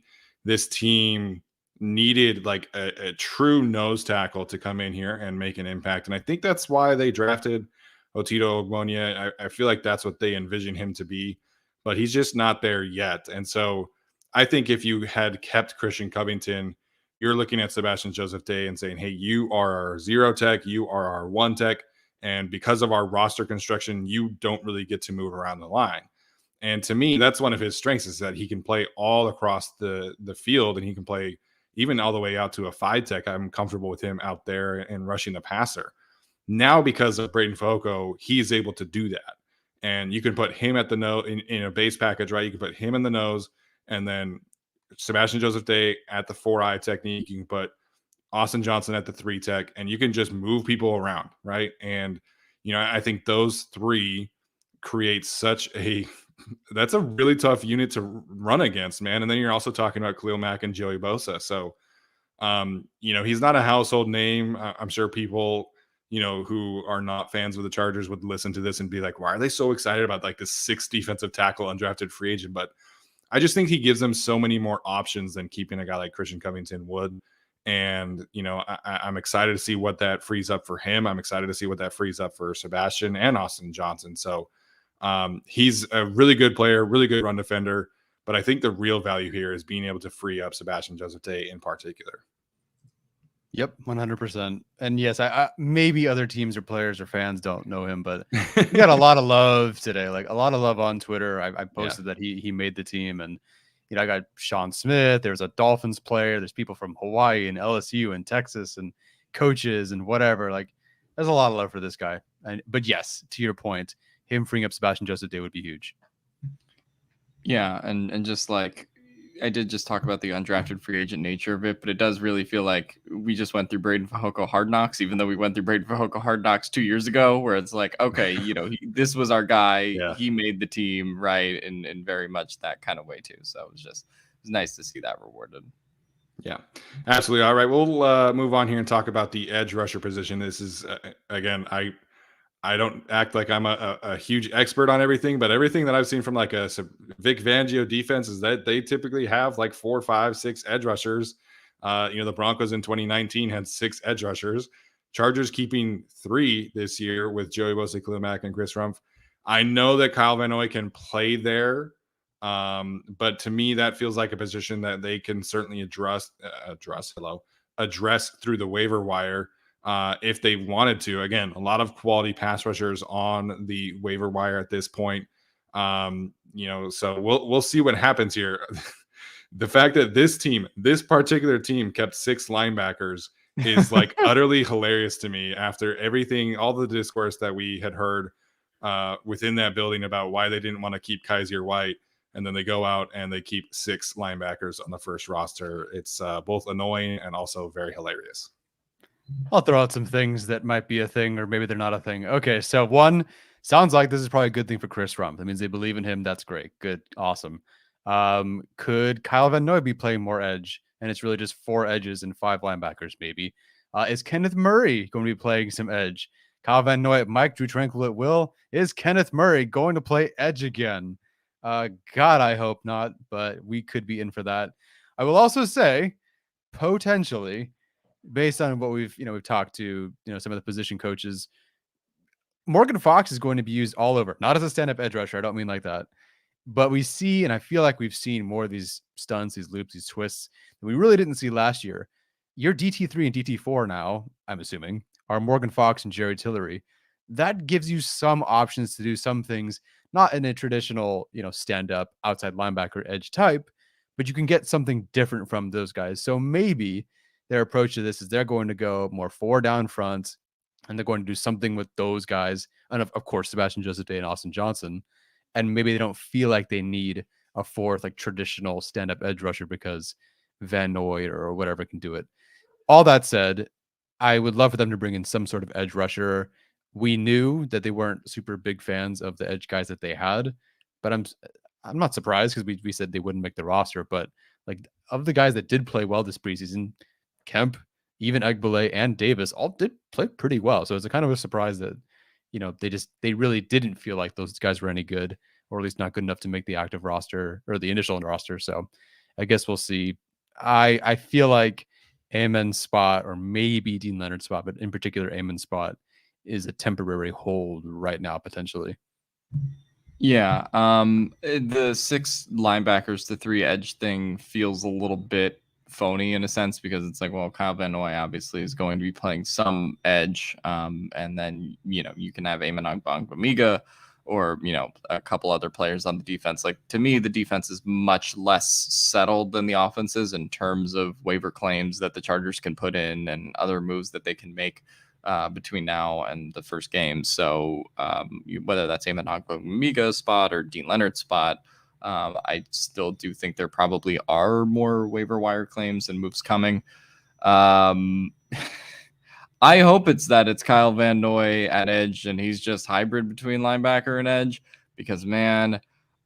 this team needed like a true nose tackle to come in here and make an impact. And I think that's why they drafted Otito Ogbongbemiga. I feel like that's what they envision him to be, but he's just not there yet. And so I think if you had kept Christian Covington, you're looking at Sebastian Joseph Day and saying, hey, you are our 0 tech, you are our 1 tech. And because of our roster construction, you don't really get to move around the line. And to me, that's one of his strengths, is that he can play all across the field, and he can play even all the way out to a 5 tech. I'm comfortable with him out there and rushing the passer. Now, because of Braden Fehoko, he's able to do that. And you can put him at the nose in a base package, right? You can put him in the nose, and then Sebastian Joseph Day at the 4-eye technique. You can put Austin Johnson at the 3 tech, and you can just move people around, right? And, I think those 3 create such that's a really tough unit to run against, man. And then you're also talking about Khalil Mack and Joey Bosa. So, he's not a household name. I'm sure people, who are not fans of the Chargers would listen to this and be like, why are they so excited about like this 6th defensive tackle undrafted free agent? But I just think he gives them so many more options than keeping a guy like Christian Covington would. And, I'm excited to see what that frees up for him. I'm excited to see what that frees up for Sebastian and Austin Johnson. So he's a really good player, really good run defender. But I think the real value here is being able to free up Sebastian Joseph Day in particular. Yep, 100%. And yes, I maybe other teams or players or fans don't know him, but he got a lot of love today, like a lot of love on Twitter. I posted that he made the team, and I got Sean Smith. There's a Dolphins player. There's people from Hawaii and LSU and Texas and coaches and whatever. Like, there's a lot of love for this guy. But yes, to your point, him freeing up Sebastian Joseph Day would be huge. Yeah, and just like I did just talk about the undrafted free agent nature of it, but it does really feel like we just went through Braden Fehoko Hard Knocks, even though we went through Braden Fehoko Hard Knocks 2 years ago, where it's like, okay, this was our guy. Yeah. He made the team, right? In very much that kind of way too. So it was nice to see that rewarded. Yeah, absolutely. All right, we'll move on here and talk about the edge rusher position. This is, again, I don't act like I'm a huge expert on everything, but everything that I've seen from like a Vic Fangio defense is that they typically have like 4, 5, 6 edge rushers. The Broncos in 2019 had 6 edge rushers. Chargers keeping 3 this year with Joey Bosa, Khalil Mack, and Chris Rumph. I know that Kyle Van Noy can play there, but to me that feels like a position that they can certainly address through the waiver wire. If they wanted to. Again, a lot of quality pass rushers on the waiver wire at this point. So we'll see what happens here. The fact that this particular team kept 6 linebackers is like utterly hilarious to me after everything, all the discourse that we had heard within that building about why they didn't want to keep Kaiser White. And then they go out and they keep 6 linebackers on the first roster. It's both annoying and also very hilarious. I'll throw out some things that might be a thing, or maybe they're not a thing. Okay, so one, sounds like this is probably a good thing for Chris Rumph. That means they believe in him. That's great. Good. Awesome. Could Kyle Van Noy be playing more edge? And it's really just 4 edges and 5 linebackers, maybe. Is Kenneth Murray going to be playing some edge? Kyle Van Noy at Mike, Drew Tranquil at Will. Is Kenneth Murray going to play edge again? God, I hope not, but we could be in for that. I will also say, potentially, based on what we've talked to, some of the position coaches, Morgan Fox is going to be used all over, not as a stand-up edge rusher. I don't mean like that. But we see, and I feel like we've seen more of these stunts, these loops, these twists that we really didn't see last year. Your DT3 and DT4 now, I'm assuming, are Morgan Fox and Jerry Tillery. That gives you some options to do some things, not in a traditional, stand up outside linebacker edge type, but you can get something different from those guys. So maybe their approach to this is they're going to go more 4 down front, and they're going to do something with those guys. And of course, Sebastian Joseph Day and Austin Johnson. And maybe they don't feel like they need a fourth, like traditional stand up edge rusher because Van Noy or whatever can do it. All that said, I would love for them to bring in some sort of edge rusher. We knew that they weren't super big fans of the edge guys that they had, but I'm not surprised because we said they wouldn't make the roster. But like of the guys that did play well this preseason, Kemp, even Egbele and Davis all did play pretty well. So it's a kind of a surprise that they really didn't feel like those guys were any good, or at least not good enough to make the active roster or the initial roster. So I guess we'll see. I feel like Amen's spot, or maybe Dean Leonard's spot, but in particular Amen's spot, is a temporary hold right now potentially. Yeah, the 6 linebackers to 3 edge thing feels a little bit phony in a sense because it's like, well, Kyle Van Noy obviously is going to be playing some edge, and then you can have Ogbongbemiga or a couple other players on the defense. Like, to me, the defense is much less settled than the offenses in terms of waiver claims that the Chargers can put in and other moves that they can make between now and the first game. So whether that's Eamon Ogbongbemiga's spot or Dean Leonard's spot, I still do think there probably are more waiver wire claims and moves coming. I hope it's Kyle Van Noy at edge and he's just hybrid between linebacker and edge, because man,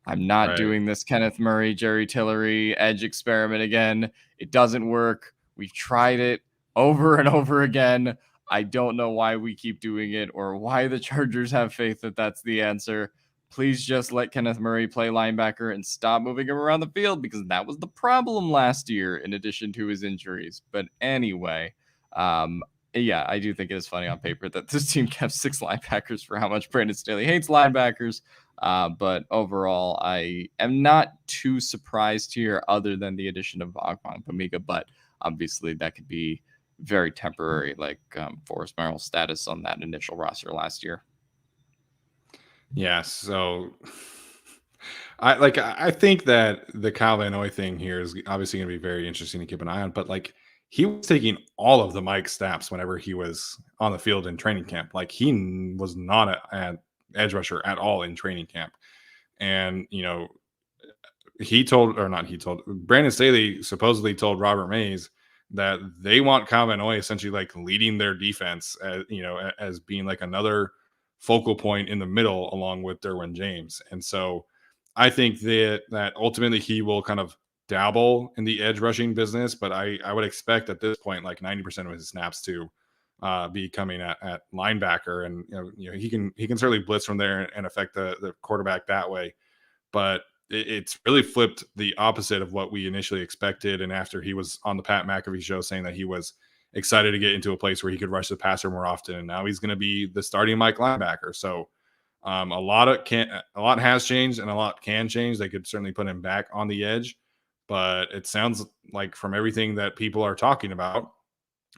I'm not doing this Kenneth Murray, Jerry Tillery edge experiment again. It doesn't work. We've tried it over and over again. I don't know why we keep doing it or why the Chargers have faith that that's the answer. Please just let Kenneth Murray play linebacker and stop moving him around the field, because that was the problem last year in addition to his injuries. But anyway, yeah, I do think it is funny on paper that this team kept 6 linebackers for how much Brandon Staley hates linebackers. But overall, I am not too surprised here other than the addition of Ogbongbemiga, but obviously that could be very temporary, like Forrest Merrill's status on that initial roster last year. Yeah, so I think that the Kyle Van Noy thing here is obviously going to be very interesting to keep an eye on, but like he was taking all of the Mike snaps whenever he was on the field in training camp. Like he was not an edge rusher at all in training camp. And, Brandon Staley supposedly told Robert Mays that they want Kyle Van Noy essentially like leading their defense as being like another focal point in the middle along with Derwin James. And so I think that ultimately he will kind of dabble in the edge rushing business, but I would expect at this point like 90% of his snaps to be coming at linebacker, and he can certainly blitz from there and affect the quarterback that way. But it's really flipped the opposite of what we initially expected. And after he was on the Pat McAfee show saying that he was excited to get into a place where he could rush the passer more often, and now he's going to be the starting Mike linebacker. So a lot has changed and a lot can change. They could certainly put him back on the edge, but it sounds like from everything that people are talking about,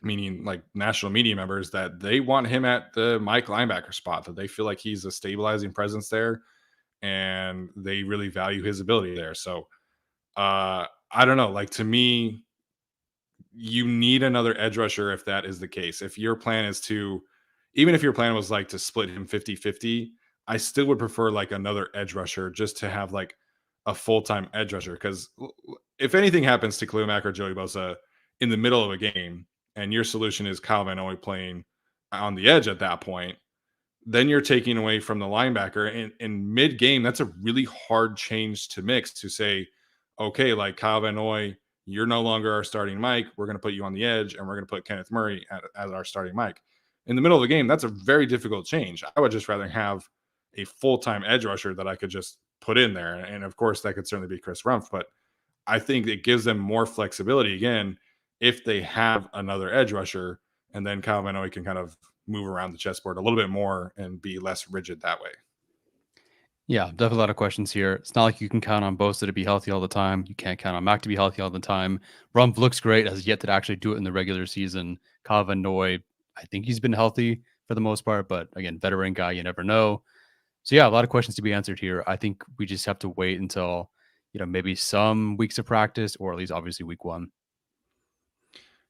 meaning like national media members, that they want him at the Mike linebacker spot, that they feel like he's a stabilizing presence there and they really value his ability there. So I don't know, like to me, you need another edge rusher if that is the case. If your plan is even if your plan was like to split him 50-50, I still would prefer like another edge rusher just to have like a full-time edge rusher. Because if anything happens to Khalil Mack or Joey Bosa in the middle of a game and your solution is Kyle Van Noy playing on the edge at that point, then you're taking away from the linebacker. In mid-game, that's a really hard change to mix, to say, okay, like Kyle Van Noy, you're no longer our starting Mike. We're going to put you on the edge, and we're going to put Kenneth Murray as our starting Mike. In the middle of the game, that's a very difficult change. I would just rather have a full-time edge rusher that I could just put in there. And of course, that could certainly be Chris Rumpf, but I think it gives them more flexibility again if they have another edge rusher, and then Kyle Van Noy can kind of move around the chessboard a little bit more and be less rigid that way. Yeah, definitely a lot of questions here. It's not like you can count on Bosa to be healthy all the time. You can't count on Mac to be healthy all the time. Rumpf looks great, has yet to actually do it in the regular season. Kava Noi, I think he's been healthy for the most part, but again, veteran guy, you never know. So yeah, a lot of questions to be answered here. I think we just have to wait until, maybe some weeks of practice, or at least obviously week 1.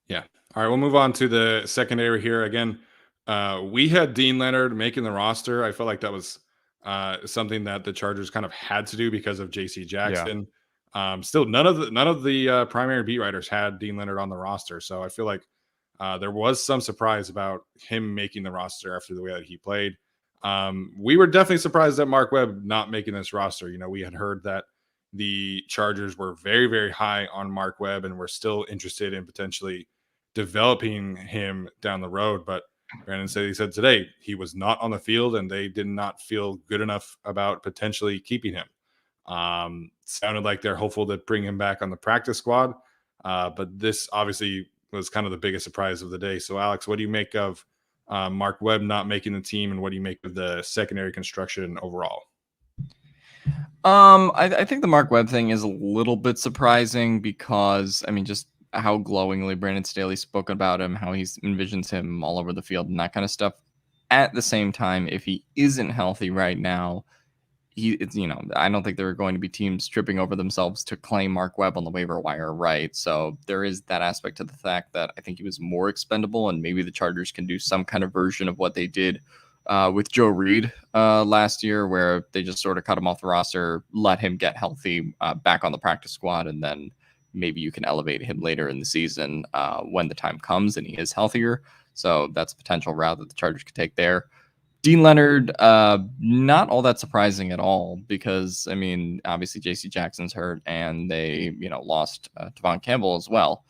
Yeah. All right, we'll move on to the secondary here. Again, we had Dean Leonard making the roster. I felt like that was something that the Chargers kind of had to do because of J.C. Yeah. Jackson. Still, none of the primary beat writers had Dean Leonard on the roster, so I feel like there was some surprise about him making the roster after the way that he played. We were definitely surprised at Mark Webb not making this roster. We had heard that the Chargers were very, very high on Mark Webb and were still interested in potentially developing him down the road. But Brandon said he said today he was not on the field and they did not feel good enough about potentially keeping him. Sounded like they're hopeful to bring him back on the practice squad. But this obviously was kind of the biggest surprise of the day. So, Alex, what do you make of Mark Webb not making the team, and what do you make of the secondary construction overall? I think the Mark Webb thing is a little bit surprising because, just how glowingly Brandon Staley spoke about him, how he envisions him all over the field and that kind of stuff. At the same time, if he isn't healthy right now, I don't think there are going to be teams tripping over themselves to claim Mark Webb on the waiver wire, right? So there is that aspect to the fact that I think he was more expendable, and maybe the Chargers can do some kind of version of what they did with Joe Reed last year, where they just sort of cut him off the roster, let him get healthy, back on the practice squad, and then maybe you can elevate him later in the season when the time comes and he is healthier. So that's a potential route that the Chargers could take there. Dean Leonard, not all that surprising at all because, obviously J.C. Jackson's hurt and they, lost Devon Campbell as well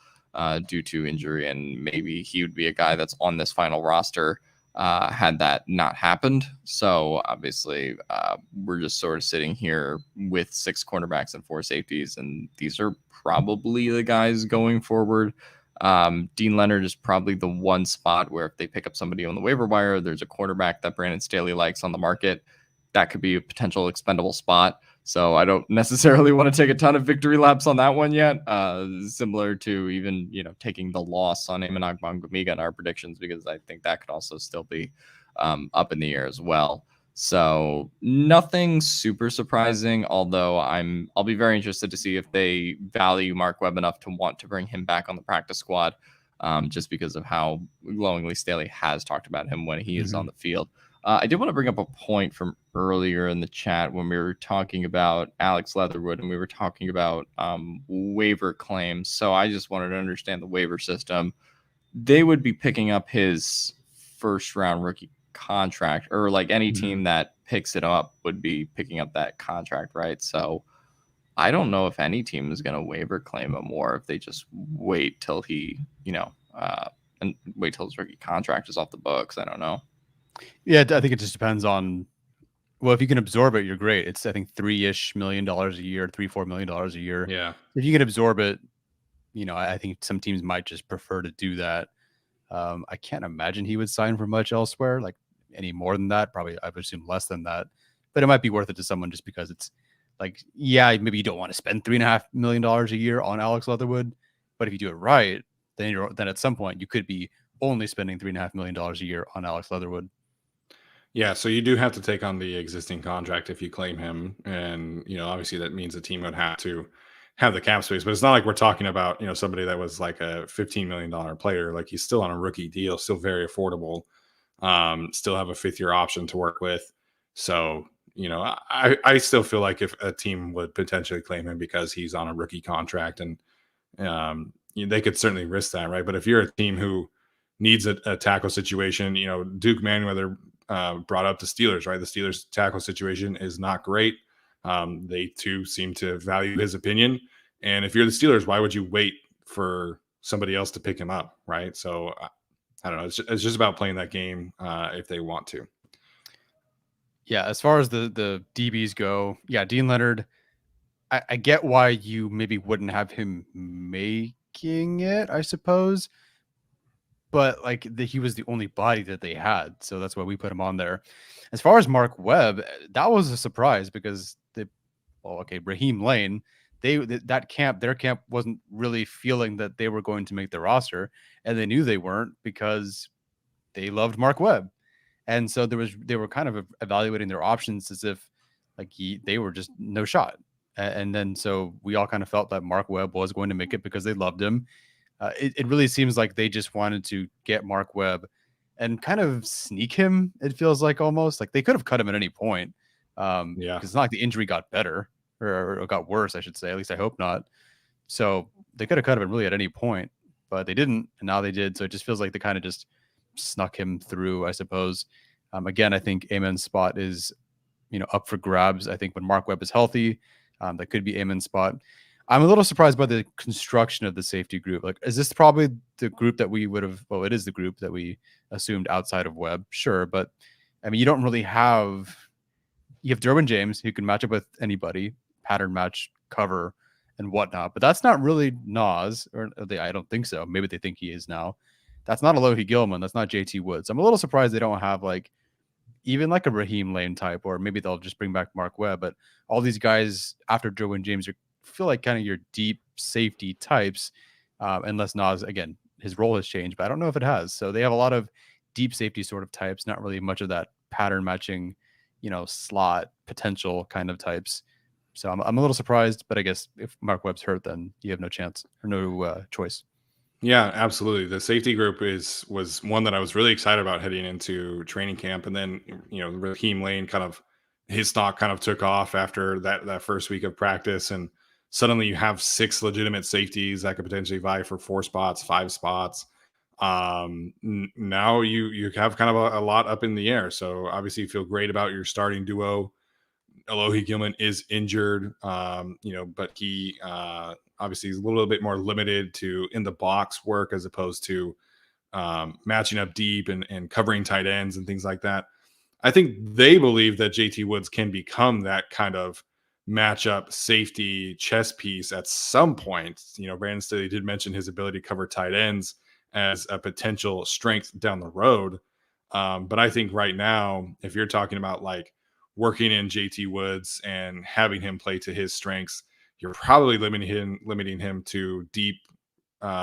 due to injury, and maybe he would be a guy that's on this final roster had that not happened. So obviously we're just sort of sitting here with 6 cornerbacks and 4 safeties, and these are probably the guys going forward. Dean Leonard is probably the one spot where if they pick up somebody on the waiver wire, there's a quarterback that Brandon Staley likes on the market, that could be a potential expendable spot. So I don't necessarily want to take a ton of victory laps on that one yet. Similar to even, taking the loss on Ogbongbemiga in our predictions, because I think that could also still be up in the air as well. So nothing super surprising, although I'll be very interested to see if they value Mark Webb enough to want to bring him back on the practice squad, just because of how glowingly Staley has talked about him when he is on the field. I did want to bring up a point from earlier in the chat when we were talking about Alex Leatherwood and we were talking about waiver claims. So I just wanted to understand the waiver system. They would be picking up his first round rookie contract, or like any team that picks it up would be picking up that contract, right? So I don't know if any team is going to waiver claim him, or if they just wait till he, and wait till his rookie contract is off the books. I don't know. Yeah, I think it just depends on, well, if you can absorb it, you're great. It's, I think, $3-ish million a year, $3-4 million a year. Yeah. If you can absorb it, I think some teams might just prefer to do that. I can't imagine he would sign for much elsewhere, like any more than that. Probably, I would assume less than that. But it might be worth it to someone just because it's like, yeah, maybe you don't want to spend $3.5 million a year on Alex Leatherwood, but if you do it right, then at some point you could be only spending $3.5 million a year on Alex Leatherwood. Yeah, so you do have to take on the existing contract if you claim him, and obviously that means the team would have to have the cap space. But it's not like we're talking about somebody that was like a $15 million player. Like, he's still on a rookie deal, still very affordable. Still have a 5th-year option to work with. So I still feel like if a team would potentially claim him because he's on a rookie contract, and they could certainly risk that, right? But if you're a team who needs a tackle situation, Duke Manyweather brought up the Steelers, right? The Steelers tackle situation is not great. They too seem to value his opinion. And if you're the Steelers, why would you wait for somebody else to pick him up, right? So I don't know. It's just about playing that game if they want to. Yeah, as far as the DBs go, yeah, Dean Leonard, I get why you maybe wouldn't have him making it, I suppose. but like he was the only body that they had, so that's why we put him on there. As far as Mark Webb, that was a surprise because Raheem Lane, their camp wasn't really feeling that they were going to make the roster, and they knew they weren't because they loved Mark Webb, and so they were kind of evaluating their options as if like they were just no shot, and then so we all kind of felt that Mark Webb was going to make it because they loved him. It really seems like they just wanted to get Mark Webb and kind of sneak him. It feels like almost like they could have cut him at any point. Because it's not like the injury got better or got worse, I should say. At least I hope not. So they could have cut him really at any point, but they didn't, and now they did. So it just feels like they kind of just snuck him through, I suppose. Again, I think Amen's spot is, up for grabs. I think when Mark Webb is healthy, that could be Amen's spot. I'm a little surprised by the construction of the safety group. Like, is this probably the group that we would have? Well, it is the group that we assumed outside of Webb, sure. But I mean, you don't really have. You have Derwin James who can match up with anybody, pattern match, cover, and whatnot. But that's not really Nas, I don't think so. Maybe they think he is now. That's not Alohi Gilman. That's not JT Woods. I'm a little surprised they don't have even like a Raheem Lane type, or maybe they'll just bring back Mark Webb. But all these guys after Derwin James feel like kind of your deep safety types, unless Nas, again, his role has changed, but I don't know if it has. So they have a lot of deep safety sort of types, not really much of that pattern matching, slot potential kind of types. So I'm a little surprised, but I guess if Mark Webb's hurt, then you have no chance or no choice. Yeah, absolutely. The safety group was one that I was really excited about heading into training camp, and then Raheem Lane his stock kind of took off after that first week of practice, and suddenly you have 6 legitimate safeties that could potentially vie for 4 spots, 5 spots. Now you have kind of a lot up in the air. So obviously you feel great about your starting duo. Alohi Gilman is injured, but he obviously is a little bit more limited to in the box work as opposed to matching up deep and covering tight ends and things like that. I think they believe that JT Woods can become that kind of matchup safety chess piece at some point. Brandon Staley did mention his ability to cover tight ends as a potential strength down the road. But I think right now, if you're talking about like working in JT Woods and having him play to his strengths, you're probably limiting him to deep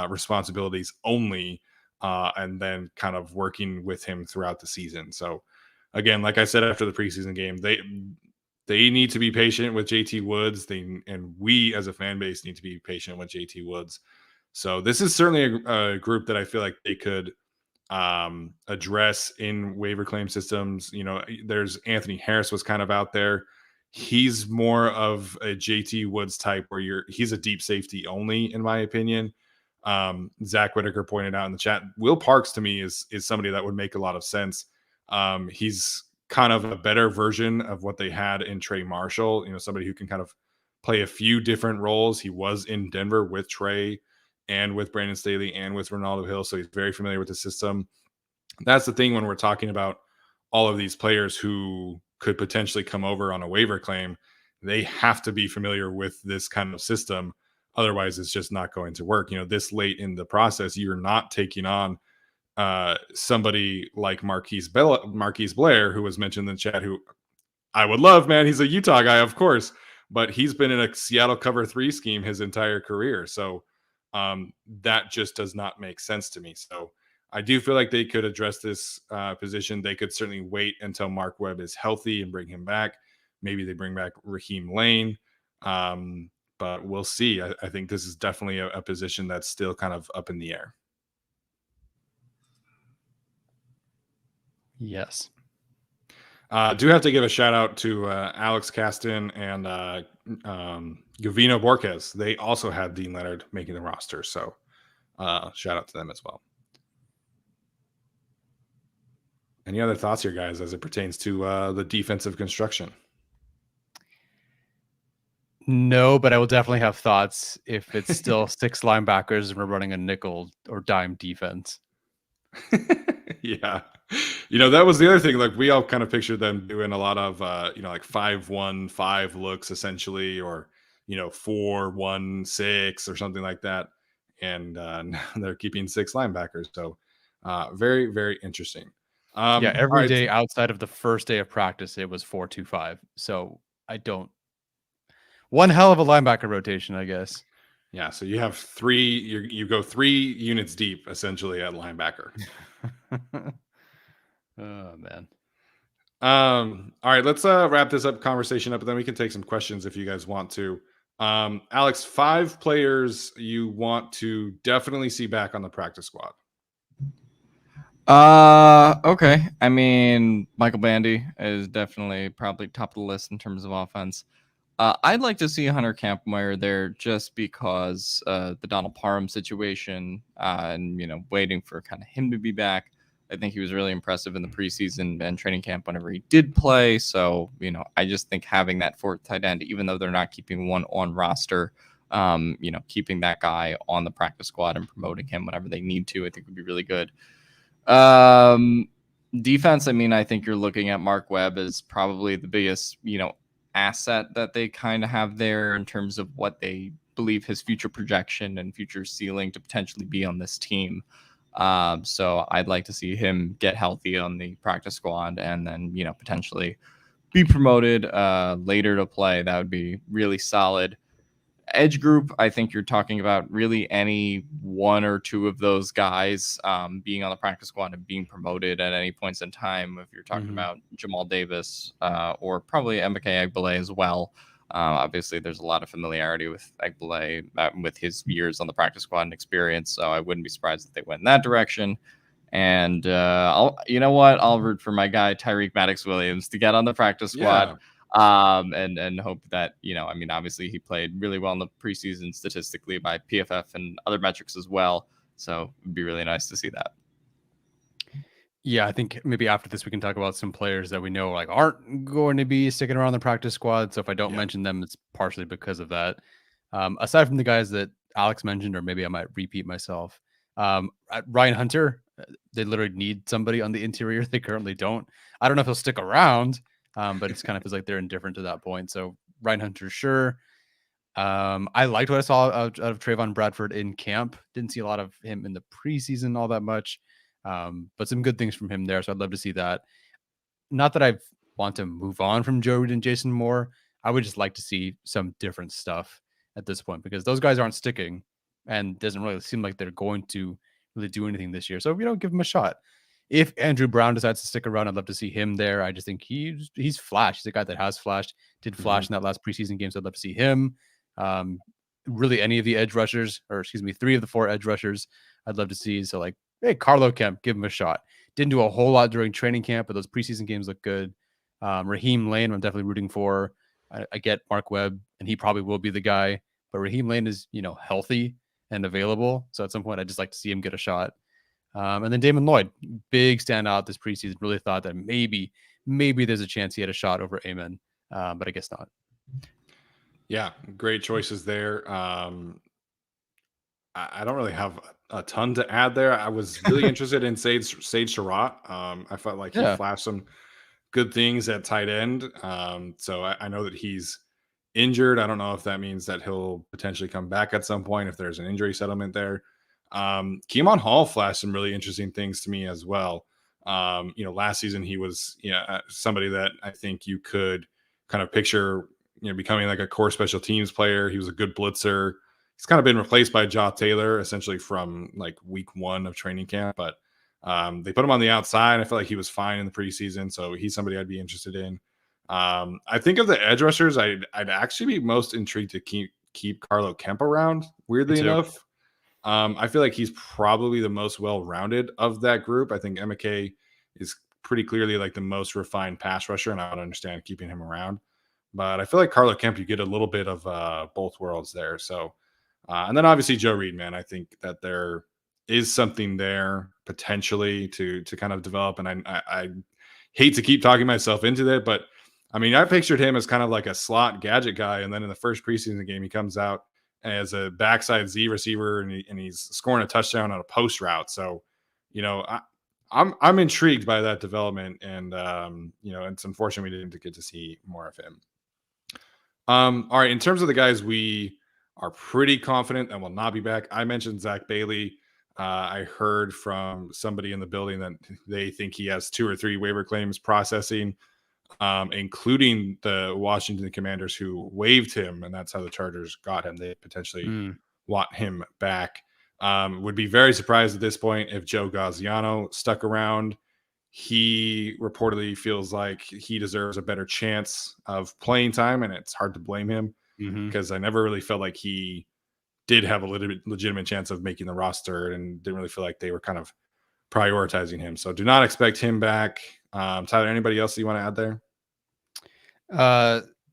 responsibilities only, and then kind of working with him throughout the season. So again, like I said after the preseason game, they need to be patient with JT Woods. And we as a fan base need to be patient with JT Woods. So this is certainly a group that I feel like they could address in waiver claim systems. There's Anthony Harris was kind of out there. He's more of a JT Woods type where he's a deep safety only, in my opinion. Zach Whitaker pointed out in the chat, Will Parks to me is somebody that would make a lot of sense. He's kind of a better version of what they had in Trey Marshall, somebody who can kind of play a few different roles. He was in Denver with Trey and with Brandon Staley and with Ronaldo Hill, so he's very familiar with the system. That's the thing when we're talking about all of these players who could potentially come over on a waiver claim. They have to be familiar with this kind of system. Otherwise, it's just not going to work. This late in the process, you're not taking on somebody like Marquise Blair, who was mentioned in the chat, who I would love, man. He's a Utah guy, of course, but he's been in a Seattle cover 3 scheme his entire career. So that just does not make sense to me. So I do feel like they could address this position. They could certainly wait until Mark Webb is healthy and bring him back. Maybe they bring back Raheem Lane. But we'll see. I think this is definitely a position that's still kind of up in the air. Yes. Do have to give a shout out to Alex Caston and Gavino Borges. They also had Dean Leonard making the roster. So shout out to them as well. Any other thoughts here, guys, as it pertains to the defensive construction? No, but I will definitely have thoughts if it's still 6 linebackers and we're running a nickel or dime defense. Yeah. That was the other thing. Like, we all kind of pictured them doing a lot of, like 5-1-5 looks essentially, or, 4-1-6 or something like that. And they're keeping 6 linebackers. So Very, very interesting. Yeah, All every right. day outside of the first day of practice, it was 4-2-5. So I don't. One hell of a linebacker rotation, I guess. Yeah, so you have three. You go 3 units deep essentially at linebacker. Oh man. All right, let's wrap this up conversation up, and then we can take some questions if you guys want to. Alex, 5 players you want to definitely see back on the practice squad. Okay. I mean, Michael Bandy is definitely probably top of the list in terms of offense. I'd like to see Hunter Kampmeyer there just because the Donald Parham situation and, waiting for kind of him to be back. I think he was really impressive in the preseason and training camp whenever he did play. So, I just think having that fourth tight end, even though they're not keeping one on roster, keeping that guy on the practice squad and promoting him whenever they need to, I think would be really good. Defense, I mean, I think you're looking at Mark Webb as probably the biggest, asset that they kind of have there in terms of what they believe his future projection and future ceiling to potentially be on this team. So I'd like to see him get healthy on the practice squad and then, potentially be promoted later to play. That would be really solid. Edge group, I think you're talking about really any one or two of those guys being on the practice squad and being promoted at any points in time. If you're talking about Jamal Davis or probably Emeka Egbele as well. Obviously, there's a lot of familiarity with Egbele with his years on the practice squad and experience, so I wouldn't be surprised if they went in that direction. And you know what? I'll root for my guy Tyreek Maddox-Williams to get on the practice squad. And hope that, I mean, obviously he played really well in the preseason statistically by PFF and other metrics as well. So it'd be really nice to see that. Yeah, I think maybe after this we can talk about some players that we know aren't going to be sticking around the practice squad. So if I don't mention them, it's partially because of that. Aside from the guys that Alex mentioned, or maybe I might repeat myself, Ryan Hunter, they literally need somebody on the interior. They currently don't. I don't know if he'll stick around, but it's kind of feels like they're indifferent to that point. So Ryan Hunter, sure. I liked what I saw out of Trayvon Bradford in camp. Didn't see a lot of him in the preseason all that much, but some good things from him there. So I'd love to see that. Not that I want to move on from Joe Reed and Jason Moore. I would just like to see some different stuff at this point because those guys aren't sticking and doesn't really seem like they're going to really do anything this year. So, give him a shot. If Andrew Brown decides to stick around, I'd love to see him there. I just think he's flashed. He's a guy that has flashed, did flash in that last preseason game. So I'd love to see him. Really any of the edge rushers, or excuse me, 3 of the 4 edge rushers, I'd love to see. So hey, Carlo Kemp, give him a shot. Didn't do a whole lot during training camp, but those preseason games look good. Raheem Lane, I'm definitely rooting for. I get Mark Webb, and he probably will be the guy. But Raheem Lane is, healthy and available. So at some point, I'd just like to see him get a shot. And then Damon Lloyd, big standout this preseason. Really thought that maybe there's a chance he had a shot over Amen, but I guess not. Yeah, great choices there. I don't really have a ton to add there. I was really interested in Sage Surratt. I felt like he flashed some good things at tight end. So I know that he's injured. I don't know if that means that he'll potentially come back at some point if there's an injury settlement there. Keemon Hall flashed some really interesting things to me as well. Last season he was somebody that I think you could kind of picture becoming like a core special teams player. He was a good blitzer. He's kind of been replaced by Jaw Taylor essentially from like week 1 of training camp, but they put him on the outside. I felt like he was fine in the preseason, so he's somebody I'd be interested in. I think of the edge rushers, I'd actually be most intrigued to keep Carlo Kemp around. Weirdly enough, I feel like he's probably the most well-rounded of that group. I think Emeka is pretty clearly like the most refined pass rusher, and I would understand keeping him around. But I feel like Carlo Kemp, you get a little bit of both worlds there. So, and then obviously Joe Reed, man, I think that there is something there potentially to kind of develop. And I hate to keep talking myself into that, but I mean, I pictured him as kind of like a slot gadget guy. And then in the first preseason game, he comes out as a backside Z receiver and he's scoring a touchdown on a post route. So, I'm intrigued by that development. And, it's unfortunate we didn't get to see more of him. All right. In terms of the guys we are pretty confident that will not be back, I mentioned Zach Bailey. I heard from somebody in the building that they think he has 2 or 3 waiver claims processing, including the Washington Commanders who waived him, and that's how the Chargers got him. They potentially want him back. Would be very surprised at this point if Joe Gaziano stuck around. He reportedly feels like he deserves a better chance of playing time, and it's hard to blame him because I never really felt like he did have a legitimate chance of making the roster and didn't really feel like they were kind of prioritizing him. So do not expect him back. Tyler, anybody else you want to add there?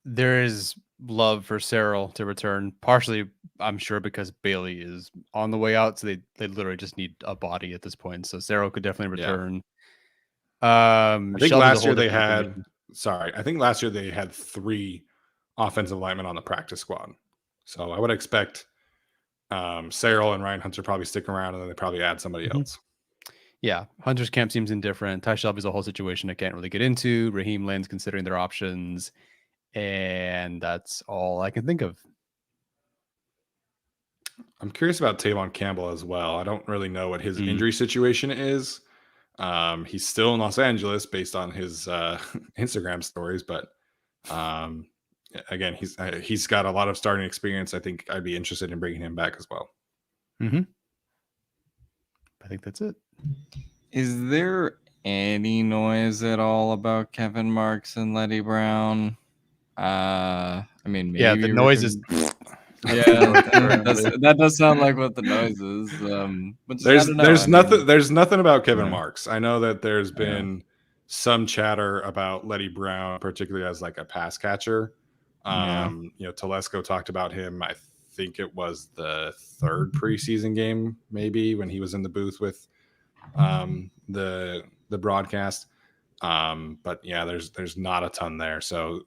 There is love for Cyril to return, partially, I'm sure, because Bailey is on the way out. So they literally just need a body at this point. So Cyril could definitely return. I think Shelby's last year they had, I think last year they had 3 offensive linemen on the practice squad. So I would expect Cyril and Ryan Hunter probably stick around, and then they probably add somebody else. Yeah, Hunter's camp seems indifferent. Ty Shelby's a whole situation I can't really get into. Raheem Lynn's considering their options, and that's all I can think of. I'm curious about Tavon Campbell as well. I don't really know what his injury situation is. He's still in Los Angeles based on his Instagram stories, but again, he's got a lot of starting experience. I think I'd be interested in bringing him back as well. I think that's it. Is there any noise at all about Kevin Marks and Letty Brown? I mean, maybe the noise is. Yeah, that does sound like what the noise is. There's nothing about Kevin Marks. I know that there's been some chatter about Letty Brown, particularly as like a pass catcher. Telesco talked about him. I think it was the 3rd preseason game, maybe, when he was in the booth with the broadcast. But yeah, there's not a ton there. So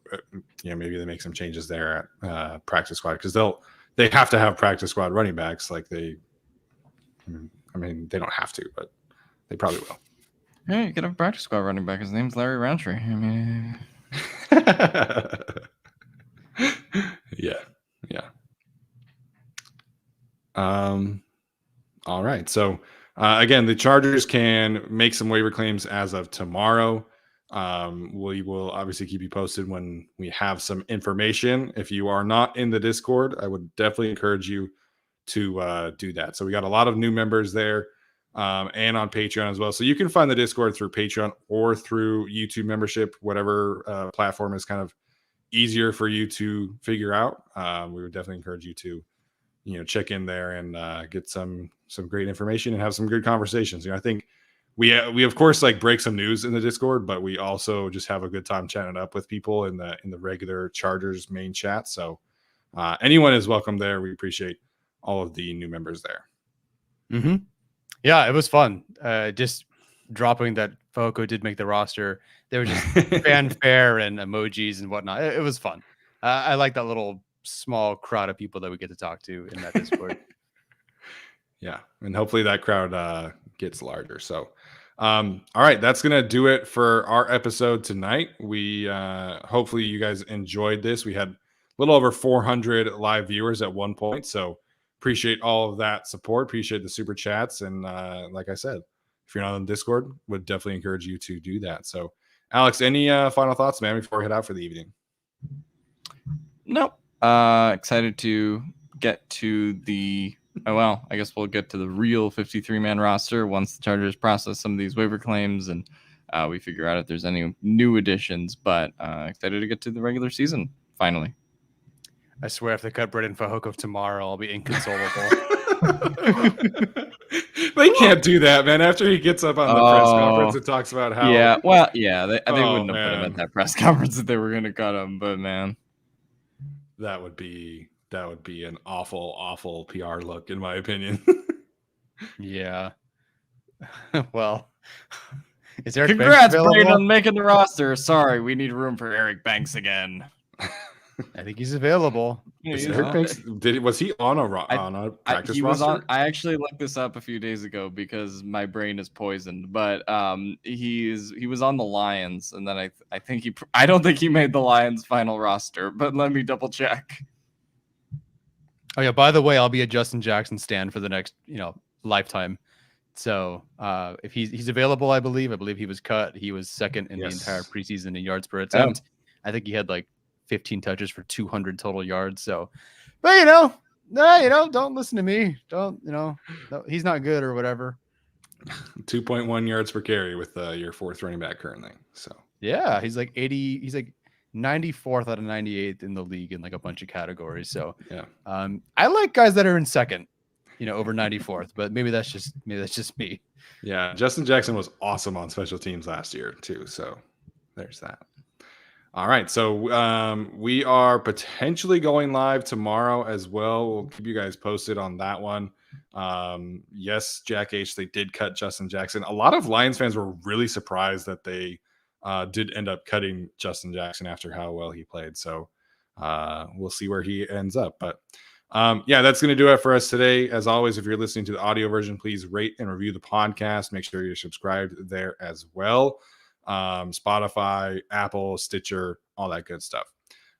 maybe they make some changes there at practice squad, because they have to have practice squad running backs. Like they don't have to, but they probably will. Yeah, you could have a practice squad running back. His name's Larry Roundtree. I mean, yeah. All right. So again, the Chargers can make some waiver claims as of tomorrow. We will obviously keep you posted when we have some information. If you are not in the Discord, I would definitely encourage you to do that. So we got a lot of new members there, and on Patreon as well. So you can find the Discord through Patreon or through YouTube membership, whatever platform is kind of easier for you to figure out. We would definitely encourage you to check in there and get some great information and have some good conversations. I think we of course like break some news in the Discord, but we also just have a good time chatting up with people in the regular Chargers main chat. So anyone is welcome there. We appreciate all of the new members there. Yeah, it was fun. Just dropping that Fehoko did make the roster. There was just fanfare and emojis and whatnot. It was fun. I like that little small crowd of people that we get to talk to in that Discord. Yeah, and hopefully that crowd gets larger. So all right, that's gonna do it for our episode tonight. We hopefully you guys enjoyed this. We had a little over 400 live viewers at one point, so appreciate all of that support. Appreciate the super chats, and like I said, if you're not on Discord, would definitely encourage you to do that. So Alex, any final thoughts, man, before we head out for the evening? Nope. Excited to get to the I guess we'll get to the real 53-man roster once the Chargers process some of these waiver claims and we figure out if there's any new additions. But excited to get to the regular season finally. I swear, if they cut Brendan Fehoko tomorrow, I'll be inconsolable. They can't do that, man. After he gets up on the press conference and talks about how... they wouldn't have put him at that press conference if they were going to cut him. But, man. That would be an awful PR look, in my opinion. Yeah. Well, is Eric Congrats, Braden, on making the roster. Sorry, we need room for Eric Banks again. I think he's available. Eric Banks, was he on a practice roster? I actually looked this up a few days ago because my brain is poisoned. But he was on the Lions, and then I don't think he made the Lions final roster. But let me double check. Oh yeah, by the way, I'll be a Justin Jackson stan for the next lifetime. So if he's available, I believe he was cut. He was second in the entire Yes. preseason in yards per attempt. I think he had like 15 touches for 200 total yards. So, but don't listen to me. Don't, no, he's not good or whatever. 2.1 yards per carry with your fourth running back currently. So yeah, he's like 80. He's like 94th out of 98th in the league in like a bunch of categories. So yeah, I like guys that are in second, over 94th, but maybe that's just me. Yeah, Justin Jackson was awesome on special teams last year too. So there's that. All right, so we are potentially going live tomorrow as well. We'll keep you guys posted on that one. Yes, Jack H, they did cut Justin Jackson. A lot of Lions fans were really surprised that they did end up cutting Justin Jackson after how well he played. So we'll see where he ends up. But yeah, that's going to do it for us today. As always, if you're listening to the audio version, please rate and review the podcast. Make sure you're subscribed there as well. Spotify, Apple, Stitcher, all that good stuff.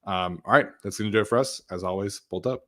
All right, that's going to do it for us. As always, bolt up.